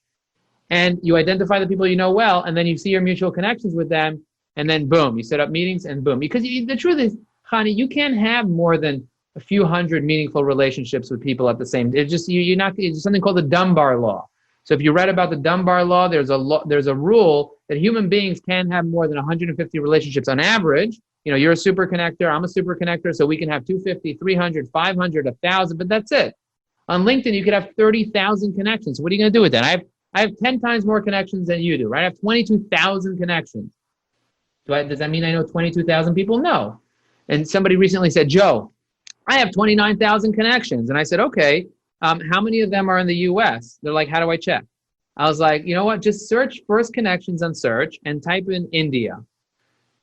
And you identify the people you know well, and then you see your mutual connections with them, and then boom, you set up meetings and boom. Because the truth is, Hani, you can't have more than a few hundred meaningful relationships with people at the same. It's just it's something called the Dunbar law. So if you read about the Dunbar law, there's a rule that human beings can't have more than 150 relationships on average. You're a super connector, I'm a super connector, so we can have 250, 300, 500, 1,000, but that's it. On LinkedIn, you could have 30,000 connections. What are you going to do with that? I have 10 times more connections than you do, right? I have 22,000 connections. Does that mean I know 22,000 people? No. And somebody recently said, Joe, I have 29,000 connections. And I said, okay, how many of them are in the US? They're like, how do I check? I was like, you know what? Just search first connections on search and type in India.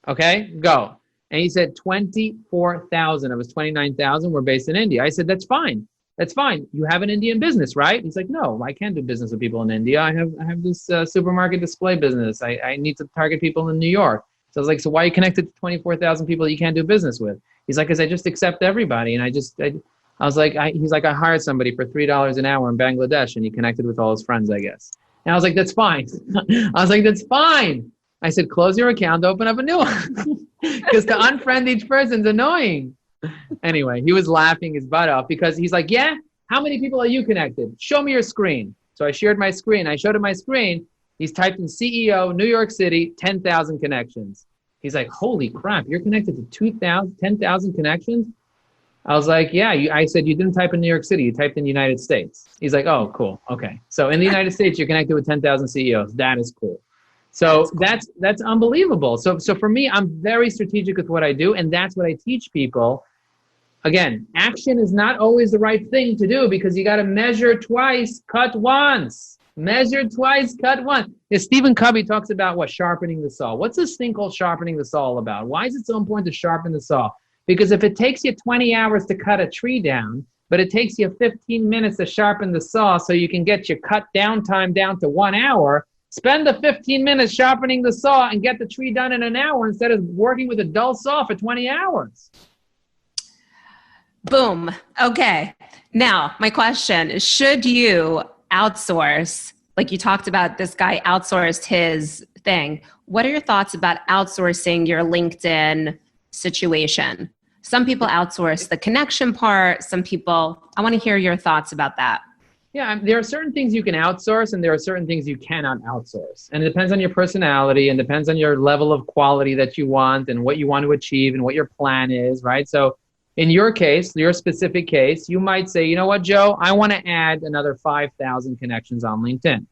Okay, go. And he said 24,000 of his 29,000 were based in India. I said, that's fine. That's fine. You have an Indian business, right? He's like, no, I can't do business with people in India. I have this supermarket display business. I need to target people in New York. So I was like, so why are you connected to 24,000 people you can't do business with? He's like, because I just accept everybody. And I was like, he's like, I hired somebody for $3 an hour in Bangladesh and he connected with all his friends, I guess. And I was like, that's fine. I was like, that's fine. I said, close your account, open up a new one. Because to unfriend each person's annoying. Anyway, he was laughing his butt off because he's like, yeah, how many people are you connected? Show me your screen. So I shared my screen. I showed him my screen. He's typed in CEO, New York City, 10,000 connections. He's like, holy crap, you're connected to 10,000 connections? I was like, yeah. I said, you didn't type in New York City. You typed in United States. He's like, oh, cool. Okay. So in the United States, you're connected with 10,000 CEOs. That is cool. So that's unbelievable. So for me, I'm very strategic with what I do. And that's what I teach people. again, action is not always the right thing to do because you got to measure twice, cut once. Measure twice, cut once. Stephen Covey talks about what? Sharpening the saw. What's this thing called sharpening the saw all about? Why is it so important to sharpen the saw? Because if it takes you 20 hours to cut a tree down, but it takes you 15 minutes to sharpen the saw so you can get your cut down time down to 1 hour, spend the 15 minutes sharpening the saw and get the tree done in an hour instead of working with a dull saw for 20 hours. Boom. Okay. Now, my question is, should you outsource? Like you talked about, this guy outsourced his thing. What are your thoughts about outsourcing your LinkedIn situation? Some people outsource the connection part. Some people, I want to hear your thoughts about that. Yeah, there are certain things you can outsource and there are certain things you cannot outsource. And it depends on your personality and depends on your level of quality that you want and what you want to achieve and what your plan is, right? So in your case, your specific case, you might say, you know what, Joe, I want to add another 5,000 connections on LinkedIn.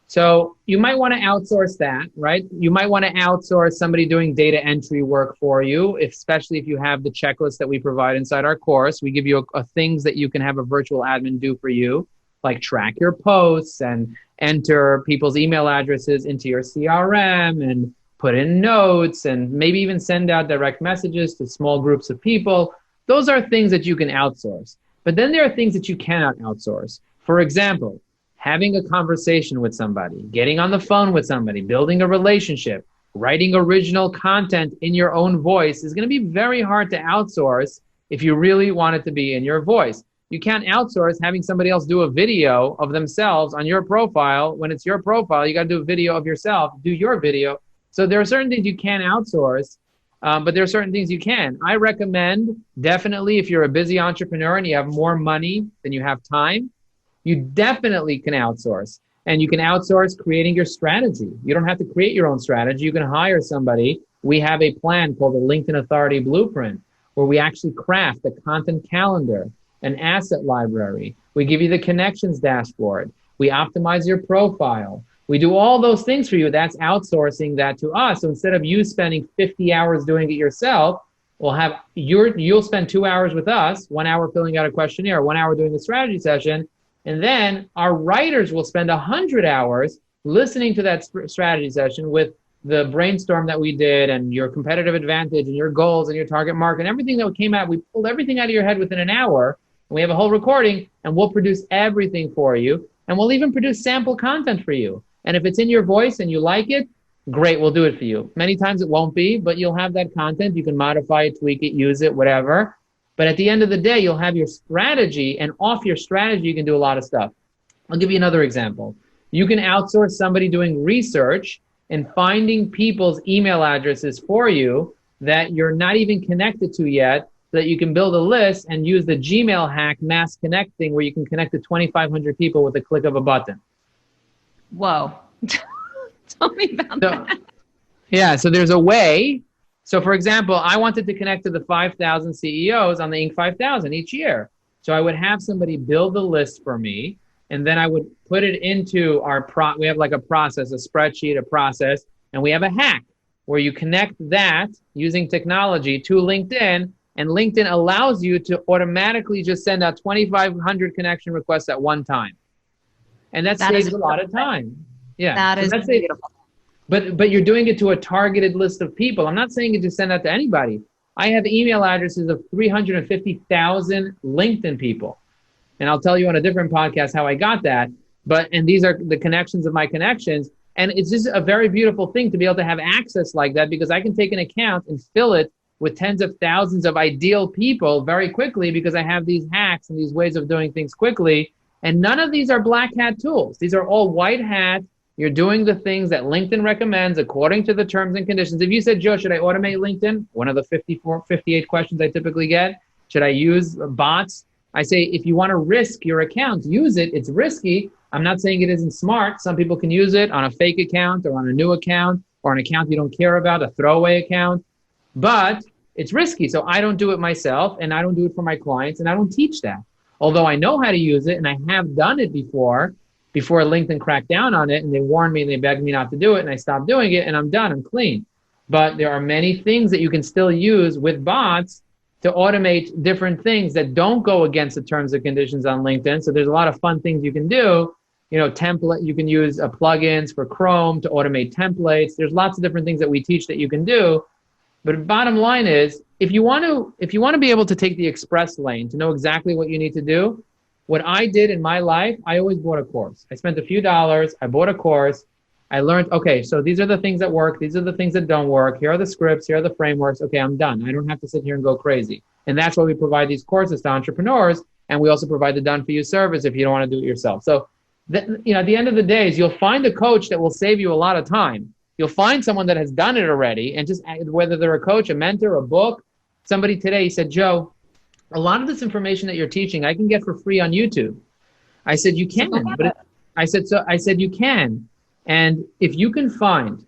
So you might want to outsource that, right? You might want to outsource somebody doing data entry work for you, especially if you have the checklist that we provide inside our course. We give you things that you can have a virtual admin do for you, like track your posts and enter people's email addresses into your CRM and put in notes and maybe even send out direct messages to small groups of people. Those are things that you can outsource. But then there are things that you cannot outsource. For example, having a conversation with somebody, getting on the phone with somebody, building a relationship, writing original content in your own voice is going to be very hard to outsource if you really want it to be in your voice. You can't outsource having somebody else do a video of themselves on your profile. When it's your profile, you got to do a video of yourself, do your video. So there are certain things you can outsource. But there are certain things you can. I recommend, definitely, if you're a busy entrepreneur and you have more money than you have time, you definitely can outsource. And you can outsource creating your strategy. You don't have to create your own strategy. You can hire somebody. We have a plan called the LinkedIn Authority Blueprint, where we actually craft a content calendar, an asset library. We give you the connections dashboard. We optimize your profile. We do all those things for you. That's outsourcing that to us. So instead of you spending 50 hours doing it yourself, you'll spend 2 hours with us, 1 hour filling out a questionnaire, 1 hour doing the strategy session. And then our writers will spend 100 hours listening to that strategy session with the brainstorm that we did and your competitive advantage and your goals and your target market and everything that came out. We pulled everything out of your head within an hour. And we have a whole recording and we'll produce everything for you. And we'll even produce sample content for you. And if it's in your voice and you like it, great, we'll do it for you. Many times it won't be, but you'll have that content. You can modify it, tweak it, use it, whatever. But at the end of the day, you'll have your strategy, and off your strategy, you can do a lot of stuff. I'll give you another example. You can outsource somebody doing research and finding people's email addresses for you that you're not even connected to yet, so that you can build a list and use the Gmail hack mass connecting where you can connect to 2,500 people with a click of a button. Whoa. Tell me about that. Yeah, so there's a way. So for example, I wanted to connect to the 5,000 CEOs on the Inc. 5000 each year. So I would have somebody build the list for me, and then I would put it into we have like a process, a spreadsheet, a process, and we have a hack where you connect that using technology to LinkedIn, and LinkedIn allows you to automatically just send out 2,500 connection requests at one time. And that saves a lot of time. Yeah. That is beautiful. But you're doing it to a targeted list of people. I'm not saying you just send that to anybody. I have email addresses of 350,000 LinkedIn people. And I'll tell you on a different podcast how I got that. And these are the connections of my connections. And it's just a very beautiful thing to be able to have access like that, because I can take an account and fill it with tens of thousands of ideal people very quickly, because I have these hacks and these ways of doing things quickly. And none of these are black hat tools. These are all white hat. You're doing the things that LinkedIn recommends according to the terms and conditions. If you said, Joe, should I automate LinkedIn? One of the 58 questions I typically get. Should I use bots? I say, if you want to risk your account, use it. It's risky. I'm not saying it isn't smart. Some people can use it on a fake account or on a new account or an account you don't care about, a throwaway account. But it's risky. So I don't do it myself, and I don't do it for my clients, and I don't teach that. Although I know how to use it, and I have done it before LinkedIn cracked down on it, and they warned me and they begged me not to do it, and I stopped doing it, and I'm done, I'm clean. But there are many things that you can still use with bots to automate different things that don't go against the terms and conditions on LinkedIn. So there's a lot of fun things you can do. Template, you can use plugins for Chrome to automate templates. There's lots of different things that we teach that you can do. But bottom line is, if you want to be able to take the express lane, to know exactly what you need to do, what I did in my life, I always bought a course. I spent a few dollars, I bought a course, I learned, okay, so these are the things that work, these are the things that don't work, here are the scripts, here are the frameworks, okay, I'm done. I don't have to sit here and go crazy. And that's why we provide these courses to entrepreneurs, and we also provide the done-for-you service if you don't want to do it yourself. So, at the end of the day, is you'll find a coach that will save you a lot of time. You'll find someone that has done it already, and just whether they're a coach, a mentor, a book. Somebody today said, Joe, a lot of this information that you're teaching, I can get for free on YouTube. I said, you can, I said, you can. And if you can find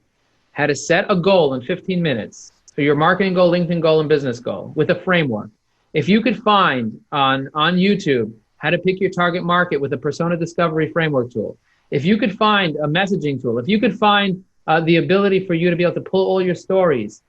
how to set a goal in 15 minutes for your marketing goal, LinkedIn goal, and business goal with a framework, if you could find on YouTube how to pick your target market with a persona discovery framework tool, if you could find a messaging tool, if you could find the ability for you to be able to pull all your stories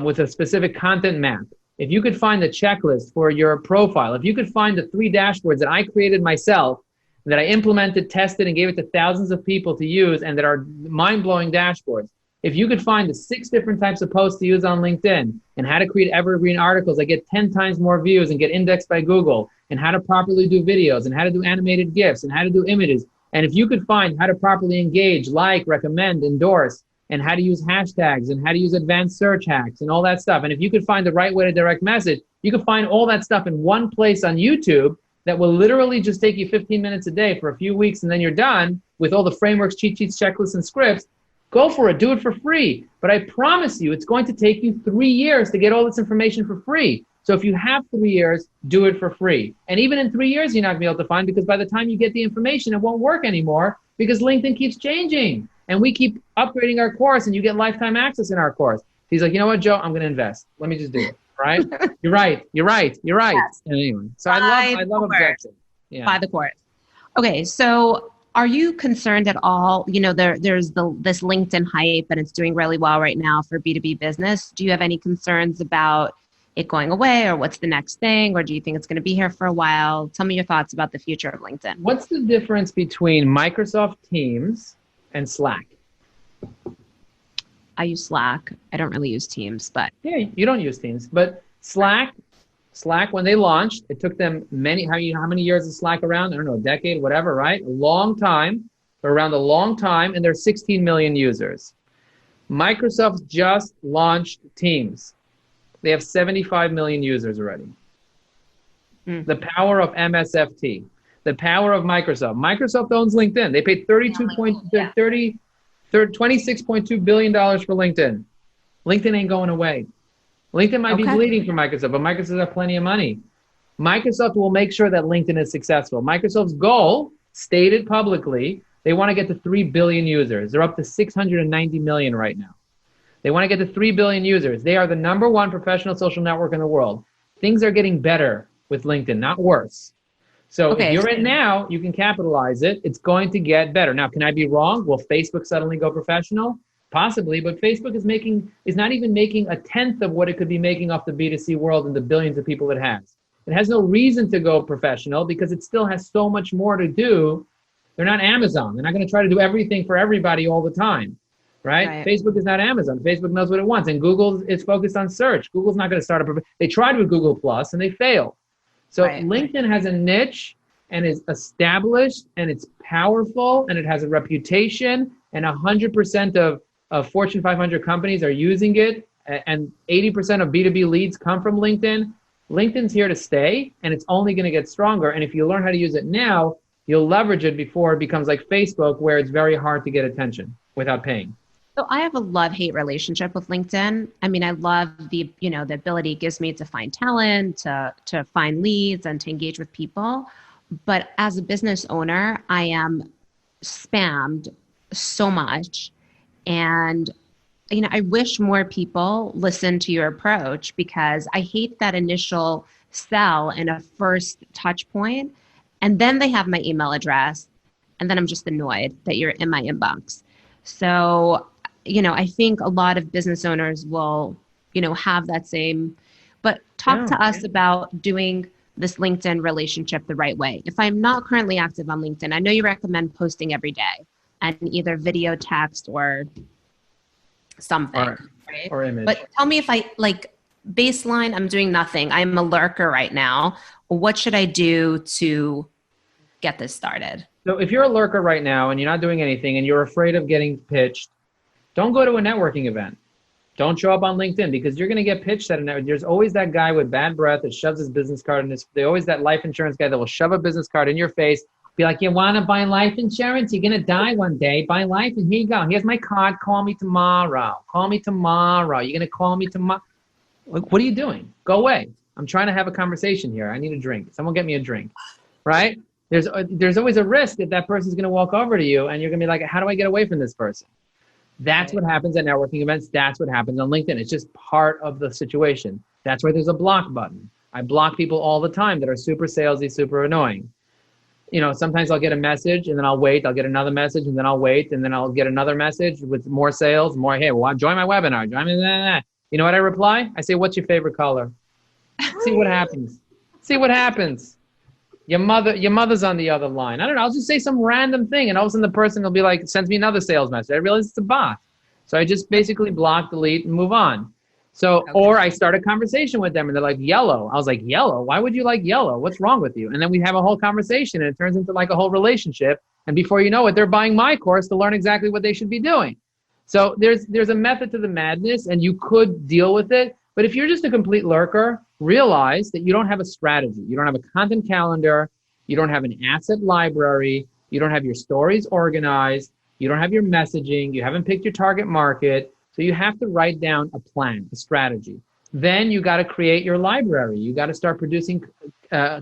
with a specific content map, if you could find the checklist for your profile, if you could find the 3 dashboards that I created myself, that I implemented, tested, and gave it to thousands of people to use, and that are mind-blowing dashboards, if you could find the 6 different types of posts to use on LinkedIn, and how to create evergreen articles that get 10 times more views and get indexed by Google, and how to properly do videos, and how to do animated GIFs, and how to do images, and if you could find how to properly engage, like, recommend, endorse, and how to use hashtags, and how to use advanced search hacks, and all that stuff, and if you could find the right way to direct message, you could find all that stuff in one place on YouTube that will literally just take you 15 minutes a day for a few weeks, and then you're done with all the frameworks, cheat sheets, checklists, and scripts. Go for it. Do it for free. But I promise you, it's going to take you 3 years to get all this information for free. So if you have 3 years, do it for free. And even in 3 years, you're not going to be able to find, because by the time you get the information, it won't work anymore, because LinkedIn keeps changing. And we keep upgrading our course, and you get lifetime access in our course. He's like, you know what, Joe? I'm going to invest. Let me just do it. Right? You're right. Yes. Anyway, so I love objection. Yeah. By the course. Okay, so are you concerned at all? There's this LinkedIn hype, and it's doing really well right now for B2B business. Do you have any concerns about it going away, or what's the next thing, or do you think it's going to be here for a while? Tell me your thoughts about the future of LinkedIn. What's the difference between Microsoft Teams and Slack? I use Slack. I don't really use Teams, but yeah, you don't use Teams, but Slack, when they launched, it took them how many years is Slack around? I don't know, a decade, whatever, right? A long time. They're around a long time, and there's 16 million users. Microsoft just launched Teams. They have 75 million users already. The power of MSFT, the power of Microsoft. Microsoft owns LinkedIn. They paid $26.2 billion for LinkedIn. LinkedIn ain't going away. LinkedIn might be bleeding for Microsoft, but Microsoft has plenty of money. Microsoft will make sure that LinkedIn is successful. Microsoft's goal, stated publicly, they want to get to 3 billion users. They're up to 690 million right now. They want to get to 3 billion users. They are the #1 professional social network in the world. Things are getting better with LinkedIn, not worse. So if you're in now, you can capitalize it. It's going to get better. Now, can I be wrong? Will Facebook suddenly go professional? Possibly, but Facebook is not even making a tenth of what it could be making off the B2C world and the billions of people it has. It has no reason to go professional, because it still has so much more to do. They're not Amazon. They're not going to try to do everything for everybody all the time, right? Facebook is not Amazon. Facebook knows what it wants, and Google is focused on search. Google's not going to start they tried with Google Plus and they failed. So LinkedIn has a niche, and is established, and it's powerful, and it has a reputation, and 100% of Fortune 500 companies are using it, and 80% of B2B leads come from LinkedIn. LinkedIn's here to stay, and it's only going to get stronger. And if you learn how to use it now, you'll leverage it before it becomes like Facebook, where it's very hard to get attention without paying. So I have a love-hate relationship with LinkedIn. I mean, I love the ability it gives me to find talent, to find leads, and to engage with people. But as a business owner, I am spammed so much. And, I wish more people listen to your approach, because I hate that initial sell and a first touch point. And then they have my email address. And then I'm just annoyed that you're in my inbox. So, I think a lot of business owners will, have that same, But talk to us about doing this LinkedIn relationship the right way. If I'm not currently active on LinkedIn, I know you recommend posting every day and either video, text, or something, right? Or image. But tell me if I baseline, I'm doing nothing. I'm a lurker right now. What should I do to get this started? So if you're a lurker right now and you're not doing anything and you're afraid of getting pitched, don't go to a networking event. Don't show up on LinkedIn because you're going to get pitched at a network. There's always that guy with bad breath that shoves his business card in his. There's always that life insurance guy that will shove a business card in your face, be like, "You want to buy life insurance? You're going to die one day. Buy life, and here you go. Here's my card. Call me tomorrow. Call me tomorrow. You're going to call me tomorrow." Like, what are you doing? Go away. I'm trying to have a conversation here. I need a drink. Someone get me a drink, right? There's always a risk that that person's going to walk over to you and you're going to be like, how do I get away from this person? That's what happens at networking events. That's what happens on LinkedIn. It's just part of the situation. That's why there's a block button. I block people all the time that are super salesy, super annoying. You know, sometimes I'll get a message and then I'll wait. I'll get another message and then I'll wait. And then I'll get another message with more sales, more, hey, well, join my webinar. Join me. You know what I reply? I say, what's your favorite color? See what happens. See what happens. Your mother's on the other line. I don't know. I'll just say some random thing, and all of a sudden the person will be like, sends me another sales message. I realize it's a bot. So I just basically block, delete, and move on. So, okay. Or I start a conversation with them, and they're like, yellow. I was like, yellow? Why would you like yellow? What's wrong with you? And then we have a whole conversation, and it turns into like a whole relationship. And before you know it, they're buying my course to learn exactly what they should be doing. So there's a method to the madness, and you could deal with it. But if you're just a complete lurker, realize that you don't have a strategy. You don't have a content calendar. You don't have an asset library. You don't have your stories organized. You don't have your messaging. You haven't picked your target market. So you have to write down a plan, a strategy. Then you got to create your library. You got to start producing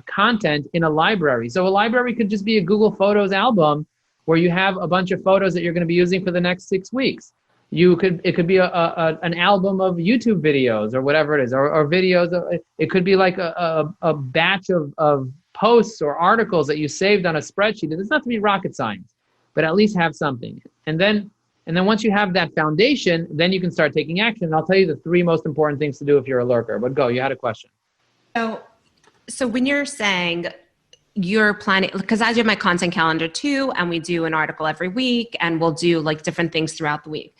content in a library. So a library could just be a Google Photos album where you have a bunch of photos that you're going to be using for the next 6 weeks. It could be an album of YouTube videos or whatever it is, or videos. It could be like a batch of posts or articles that you saved on a spreadsheet. It doesn't have to be rocket science, but at least have something. And then once you have that foundation, then you can start taking action. And I'll tell you the 3 most important things to do if you're a lurker. But go, you had a question. So when you're saying you're planning, because I do my content calendar too, and we do an article every week, and we'll do like different things throughout the week.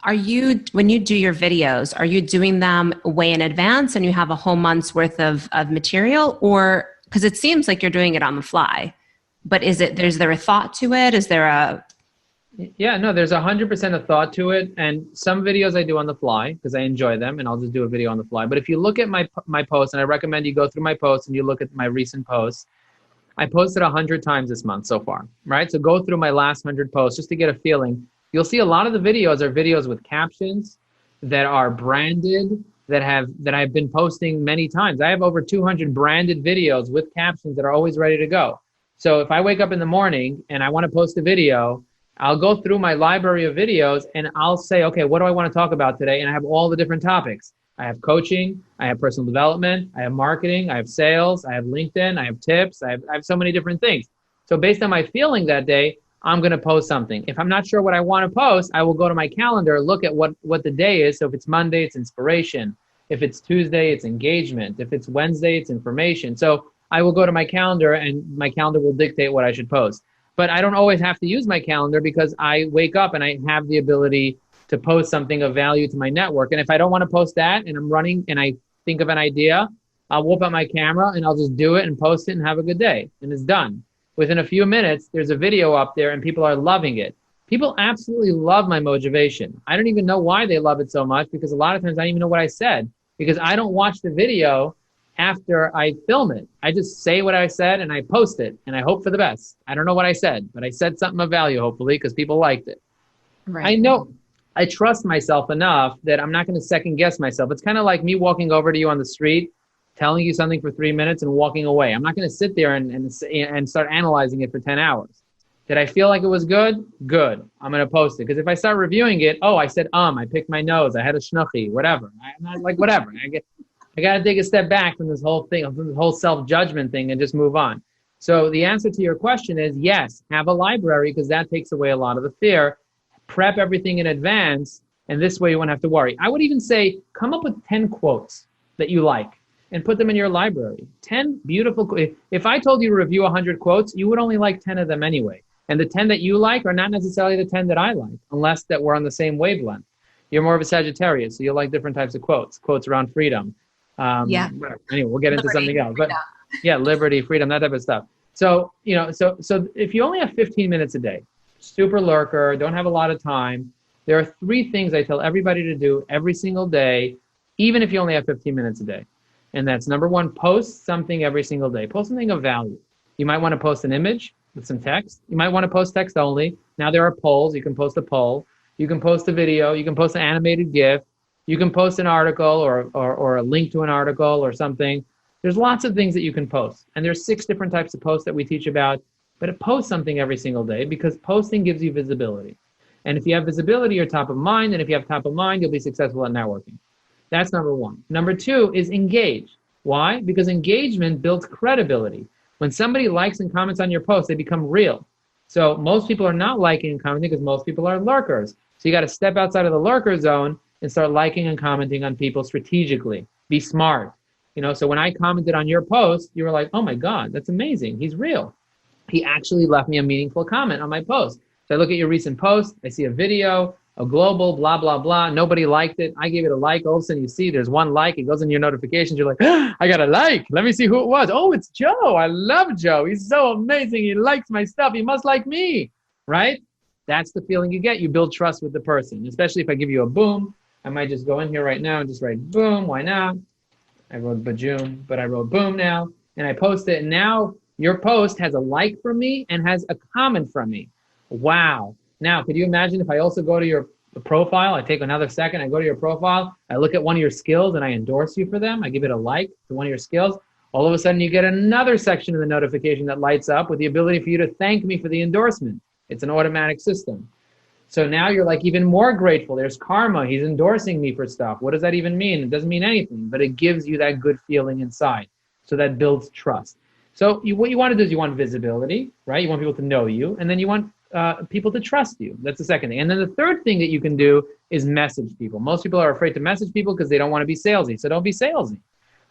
When you do your videos, are you doing them way in advance and you have a whole month's worth of material? Or, because it seems like you're doing it on the fly, but is there a thought to it? Is there a... Yeah, no, there's 100% of thought to it. And some videos I do on the fly because I enjoy them and I'll just do a video on the fly. But if you look at my posts, and I recommend you go through my posts and you look at my recent posts, I posted 100 times this month so far, right? So go through my last 100 posts just to get a feeling. You'll see a lot of the videos are videos with captions that are branded, that I've been posting many times. I have over 200 branded videos with captions that are always ready to go. So if I wake up in the morning and I want to post a video, I'll go through my library of videos and I'll say, okay, what do I want to talk about today? And I have all the different topics. I have coaching, I have personal development, I have marketing, I have sales, I have LinkedIn, I have tips, I have so many different things. So based on my feeling that day, I'm going to post something. If I'm not sure what I want to post, I will go to my calendar, look at what the day is. So if it's Monday, it's inspiration. If it's Tuesday, it's engagement. If it's Wednesday, it's information. So I will go to my calendar and my calendar will dictate what I should post. But I don't always have to use my calendar because I wake up and I have the ability to post something of value to my network. And if I don't want to post that and I'm running and I think of an idea, I'll whip out my camera and I'll just do it and post it and have a good day. And it's done. Within a few minutes, there's a video up there and people are loving it. People absolutely love my Mojovation. I don't even know why they love it so much because a lot of times I don't even know what I said because I don't watch the video after I film it. I just say what I said and I post it and I hope for the best. I don't know what I said, but I said something of value, hopefully, because people liked it. Right. I know I trust myself enough that I'm not going to second guess myself. It's kind of like me walking over to you on the street, telling you something for 3 minutes and walking away. I'm not going to sit there and start analyzing it for 10 hours. Did I feel like it was good? Good. I'm going to post it. Because if I start reviewing it, I said, I picked my nose, I had a schnucki, whatever. I'm not like, whatever. I got to take a step back from this whole thing, from this whole self-judgment thing and just move on. So the answer to your question is yes, have a library because that takes away a lot of the fear. Prep everything in advance. And this way you won't have to worry. I would even say come up with 10 quotes. that you like and put them in your library. 10 beautiful, if I told you to review 100 quotes, you would only like 10 of them anyway. And the 10 that you like are not necessarily the 10 that I like, unless that we're on the same wavelength. You're more of a Sagittarius, so you'll like different types of quotes around freedom. Yeah. Anyway, we'll get into Liberty, something else. But freedom. yeah, liberty, freedom, that type of stuff. So, so if you only have 15 minutes a day, super lurker, don't have a lot of time, there are 3 things I tell everybody to do every single day, even if you only have 15 minutes a day. And that's number 1, post something every single day. Post something of value. You might want to post an image with some text. You might want to post text only. Now there are polls. You can post a poll. You can post a video. You can post an animated GIF. You can post an article or a link to an article or something. There's lots of things that you can post. And there's 6 different types of posts that we teach about. But post something every single day because posting gives you visibility. And if you have visibility, you're top of mind. And if you have top of mind, you'll be successful at networking. That's number 1. Number 2 is engage. Why? Because engagement builds credibility. When somebody likes and comments on your post, they become real. So most people are not liking and commenting because most people are lurkers. So you got to step outside of the lurker zone and start liking and commenting on people strategically. Be smart. So when I commented on your post, you were like, oh my God, that's amazing. He's real. He actually left me a meaningful comment on my post. So I look at your recent post, I see a video, a global, blah, blah, blah. Nobody liked it. I gave it a like. All of a sudden you see there's 1 like. It goes in your notifications. You're like, I got a like. Let me see who it was. Oh, it's Joe. I love Joe. He's so amazing. He likes my stuff. He must like me, right? That's the feeling you get. You build trust with the person, especially if I give you a boom. I might just go in here right now and just write boom. Why not? I wrote bajoom, but I wrote boom now. And I post it. And now your post has a like from me and has a comment from me. Wow. Now, could you imagine if I also go to your profile, I take another second, I go to your profile, I look at one of your skills and I endorse you for them. I give it a like to one of your skills. All of a sudden you get another section of the notification that lights up with the ability for you to thank me for the endorsement. It's an automatic system. So now you're like even more grateful. There's karma. He's endorsing me for stuff. What does that even mean? It doesn't mean anything, but it gives you that good feeling inside. So that builds trust. So what you want to do is you want visibility, right? You want people to know you, and then you want people to trust you. That's the second thing. And then the third thing that you can do is message people. Most people are afraid to message people because they don't want to be salesy. So don't be salesy.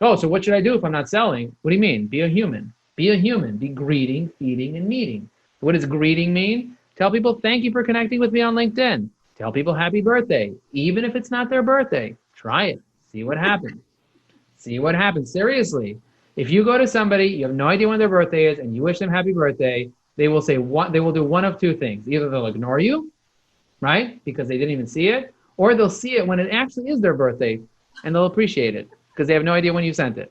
Oh, so what should I do if I'm not selling? What do you mean? Be a human. Be a human. Be greeting, feeding, and meeting. What does greeting mean? Tell people, thank you for connecting with me on LinkedIn. Tell people happy birthday. Even if it's not their birthday, try it. See what happens. See what happens. Seriously. If you go to somebody, you have no idea when their birthday is, and you wish them happy birthday, they will say they will do one of 2 things. Either they'll ignore you, right? Because they didn't even see it, or they'll see it when it actually is their birthday and they'll appreciate it because they have no idea when you sent it.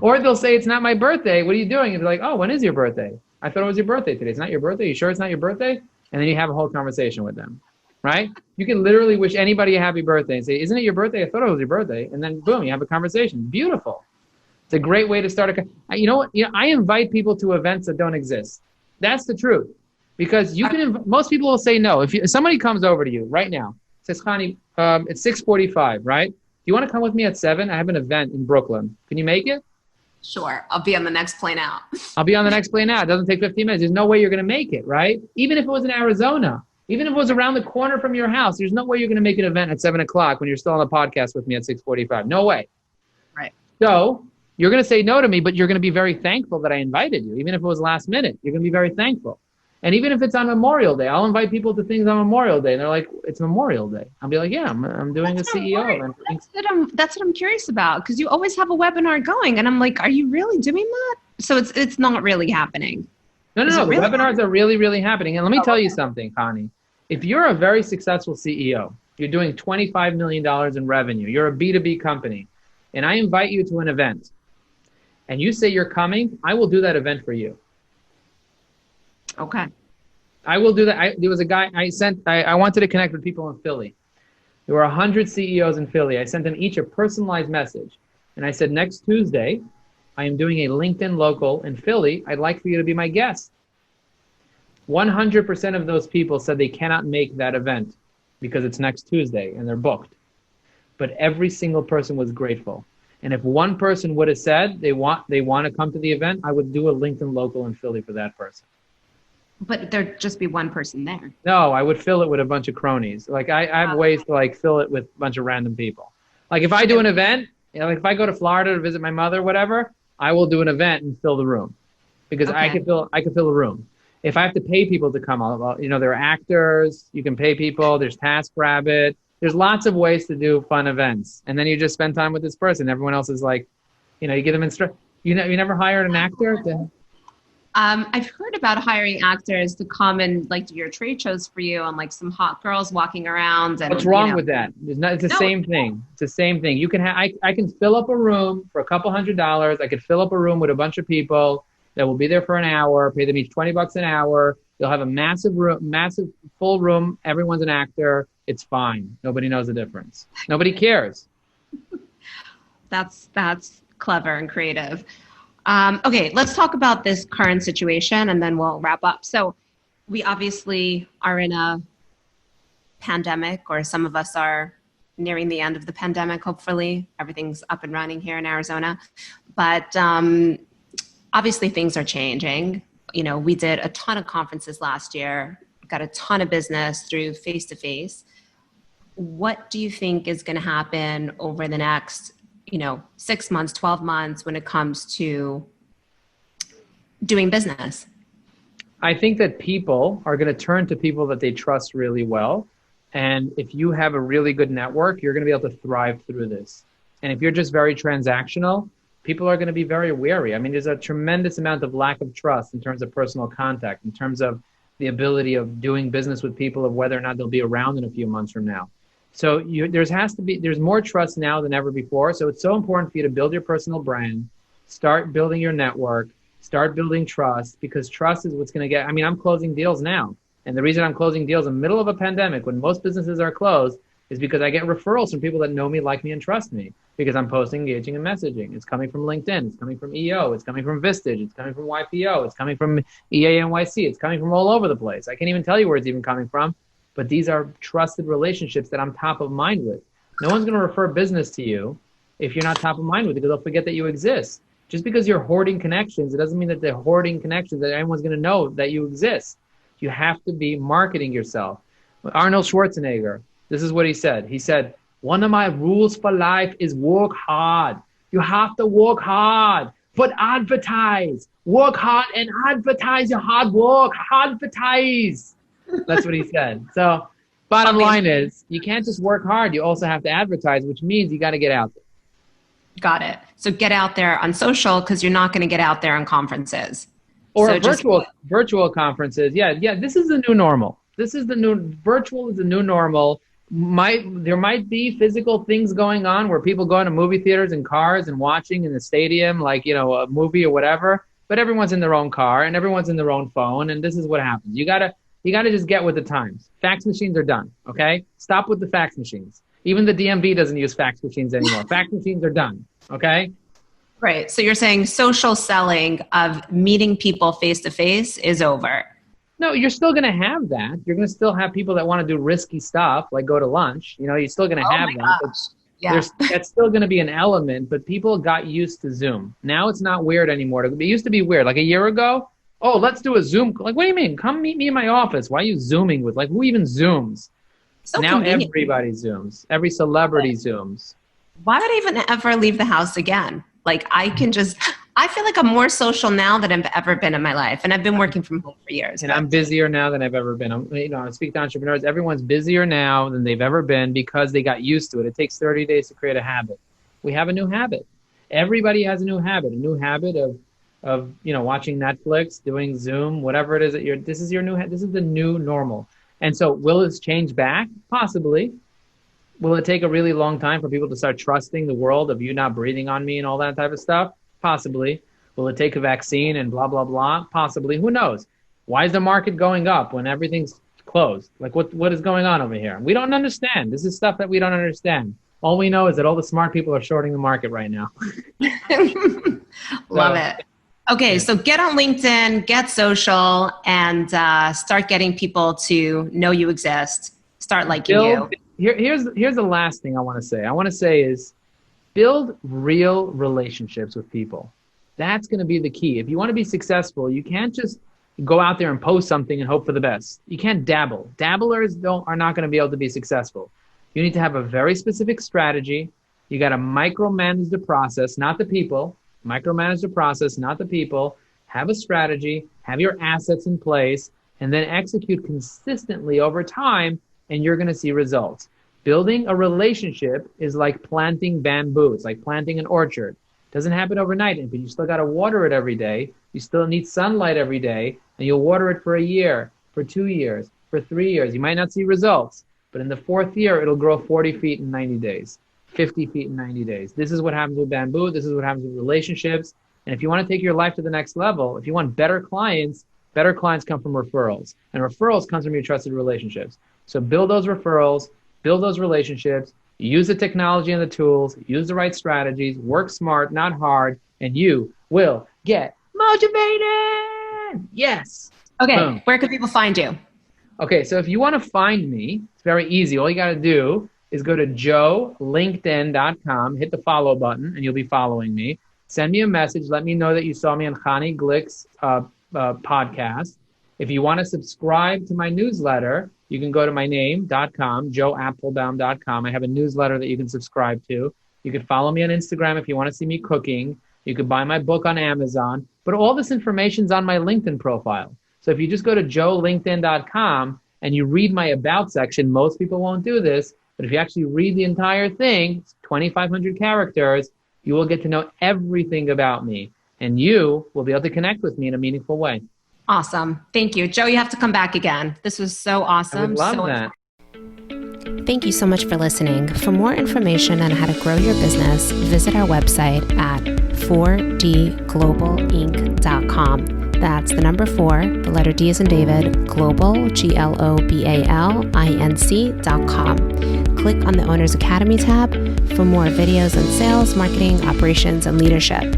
Or they'll say, it's not my birthday. What are you doing? And they're like, oh, when is your birthday? I thought it was your birthday today. It's not your birthday. You sure it's not your birthday? And then you have a whole conversation with them, right? You can literally wish anybody a happy birthday and say, isn't it your birthday? I thought it was your birthday. And then boom, you have a conversation. Beautiful. It's a great way to start you know what? I invite people to events that don't exist. That's the truth. Because you can, most people will say no. If somebody comes over to you right now, says, Khani, it's 6:45, right? Do you want to come with me at 7? I have an event in Brooklyn. Can you make it? Sure. I'll be on the next plane out. I'll be on the next plane out. It doesn't take 15 minutes. There's no way you're going to make it, right? Even if it was in Arizona, even if it was around the corner from your house, there's no way you're going to make an event at 7 o'clock when you're still on the podcast with me at 6:45. No way. Right. So you're going to say no to me, but you're going to be very thankful that I invited you. Even if it was last minute, you're going to be very thankful. And even if it's on Memorial Day, I'll invite people to things on Memorial Day. And they're like, it's Memorial Day. I'll be like, yeah, I'm doing That's a CEO event. That's what I'm curious about, because you always have a webinar going. And I'm like, are you really doing that? So it's not really happening. No. The really webinars are really, really happening. And let me tell you something, Connie. If you're a very successful CEO, you're doing $25 million in revenue, you're a B2B company, and I invite you to an event, and you say you're coming, I will do that event for you. Okay. I will do that. There was a guy I wanted to connect with people in Philly. There were 100 CEOs in Philly. I sent them each a personalized message. And I said, next Tuesday, I am doing a LinkedIn local in Philly. I'd like for you to be my guest. 100% of those people said they cannot make that event because it's next Tuesday and they're booked. But every single person was grateful. And if one person would have said they want to come to the event, I would do a LinkedIn local in Philly for that person. But there'd just be one person there. No, I would fill it with a bunch of cronies. Like I have ways to like fill it with a bunch of random people. Like if I do an event You know, like if I go to Florida to visit my mother, whatever, I will do an event and fill the room because Okay. I can fill a room. If I have to pay people to come, you know, there are actors, you can pay people. There's TaskRabbit. There's lots of ways to do fun events, and then you just spend time with this person. Everyone else is like, you know, you give them You never hired an actor to. I've heard about hiring actors to come and like do your trade shows for you, and like some hot girls walking around. And What's wrong with that? It's the same thing. It's the same thing. You can I can fill up a room for a couple $100. I could fill up a room with a bunch of people that will be there for an hour, pay them each $20 an hour. They'll have a massive room, massive full room. Everyone's an actor. It's fine. Nobody knows the difference. Nobody cares. That's clever and creative. Okay, let's talk about this current situation and then we'll wrap up. So we obviously are in a pandemic, or some of us are nearing the end of the pandemic, hopefully. Everything's up and running here in Arizona. But obviously things are changing. You know, we did a ton of conferences last year, got a ton of business through face-to-face. What do you think is going to happen over the next 6 months, 12 months when it comes to doing business? I think that people are going to turn to people that they trust really well. And if you have a really good network, you're going to be able to thrive through this. And if you're just very transactional, people are going to be very wary. I mean, there's a tremendous amount of lack of trust in terms of personal contact, in terms of the ability of doing business with people, of whether or not they'll be around in a few months from now. So there's more trust now than ever before. So it's so important for you to build your personal brand, start building your network, start building trust, because trust is what's going to get. I mean, I'm closing deals now. And the reason I'm closing deals in the middle of a pandemic when most businesses are closed is because I get referrals from people that know me, like me, and trust me, because I'm posting, engaging, and messaging. It's coming from LinkedIn. It's coming from EO. It's coming from Vistage. It's coming from YPO. It's coming from EANYC. It's coming from all over the place. I can't even tell you where it's even coming from. But these are trusted relationships that I'm top of mind with. No one's going to refer business to you if you're not top of mind with it, because they'll forget that you exist. Just because you're hoarding connections, it doesn't mean that they're hoarding connections, that anyone's going to know that you exist. You have to be marketing yourself. Arnold Schwarzenegger, this is what he said. He said, one of my rules for life is work hard. You have to work hard, but advertise. Work hard and advertise your hard work. Advertise. That's what he said. So bottom line is, you can't just work hard. You also have to advertise, which means you got to get out there. Got it. So get out there on social, because you're not going to get out there on conferences. Or so virtual conferences. Yeah. This is the new normal. Virtual is the new normal. There might be physical things going on where people go into movie theaters and cars and watching in the stadium, like, a movie or whatever, but everyone's in their own car and everyone's in their own phone. And this is what happens. You gotta just get with the times. Fax machines are done. Okay. Stop with the fax machines. Even the DMV doesn't use fax machines anymore. Fax machines are done. Okay. Right. So you're saying social selling of meeting people face to face is over. No, you're still going to have that. You're going to still have people that want to do risky stuff, like go to lunch. You're still going to have that. Yeah. That's still going to be an element, but people got used to Zoom. Now it's not weird anymore. It used to be weird. Like a year ago, oh, let's do a Zoom. Like, what do you mean? Come meet me in my office. Why are you Zooming with? Like, who even Zooms? So now convenient. Everybody Zooms. Every celebrity Zooms. Why would I even ever leave the house again? Like, I feel like I'm more social now than I've ever been in my life. And I've been working from home for years. And I'm busier now than I've ever been. I speak to entrepreneurs. Everyone's busier now than they've ever been because they got used to it. It takes 30 days to create a habit. We have a new habit. Everybody has a new habit of watching Netflix, doing Zoom, whatever it is that this is the new normal. And so will this change back? Possibly. Will it take a really long time for people to start trusting the world of you not breathing on me and all that type of stuff? Possibly. Will it take a vaccine and blah, blah, blah? Possibly. Who knows? Why is the market going up when everything's closed? Like, what is going on over here? We don't understand. This is stuff that we don't understand. All we know is that all the smart people are shorting the market right now. Love it. Okay, so get on LinkedIn, get social, and start getting people to know you exist. Start liking you. Here's the last thing I want to say. I want to say is build real relationships with people. That's going to be the key. If you want to be successful, you can't just go out there and post something and hope for the best. You can't dabble. Dabblers are not going to be able to be successful. You need to have a very specific strategy. You got to micromanage the process, not the people. Micromanage the process, not the people. Have a strategy, have your assets in place, and then execute consistently over time, and you're going to see results. Building a relationship is like planting bamboo. It's like planting an orchard. It doesn't happen overnight, but you still got to water it every day. You still need sunlight every day, and you'll water it for a year, for 2 years, for 3 years. You might not see results, but in the 4th year, it'll grow 40 feet in 90 days, 50 feet in 90 days. This is what happens with bamboo. This is what happens with relationships. And if you want to take your life to the next level, if you want better clients come from referrals. And referrals comes from your trusted relationships. So build those referrals, build those relationships, use the technology and the tools, use the right strategies, work smart, not hard, and you will get motivated. Yes. Okay, Boom. Where can people find you? Okay, so if you want to find me, it's very easy. All you got to do is go to joelinkedin.com, hit the follow button, and you'll be following me. Send me a message. Let me know that you saw me on Chani Glick's podcast. If you want to subscribe to my newsletter, you can go to my name.com, joeapfelbaum.com. I have a newsletter that you can subscribe to. You can follow me on Instagram if you want to see me cooking. You could buy my book on Amazon. But all this information is on my LinkedIn profile. So if you just go to joelinkedin.com and you read my about section, most people won't do this, but if you actually read the entire thing, it's 2,500 characters, you will get to know everything about me, and you will be able to connect with me in a meaningful way. Awesome. Thank you. Joe, you have to come back again. This was so awesome. I would love that. Thank you so much for listening. For more information on how to grow your business, visit our website at 4dglobalinc.com. That's the number 4, the letter D as in David, global, globalinc.com. Click on the Owners Academy tab for more videos on sales, marketing, operations, and leadership.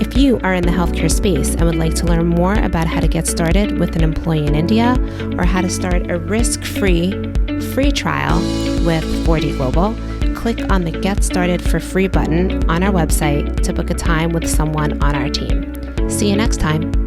If you are in the healthcare space and would like to learn more about how to get started with an employee in India, or how to start a risk-free free trial with 4D Global, click on the Get Started for Free button on our website to book a time with someone on our team. See you next time.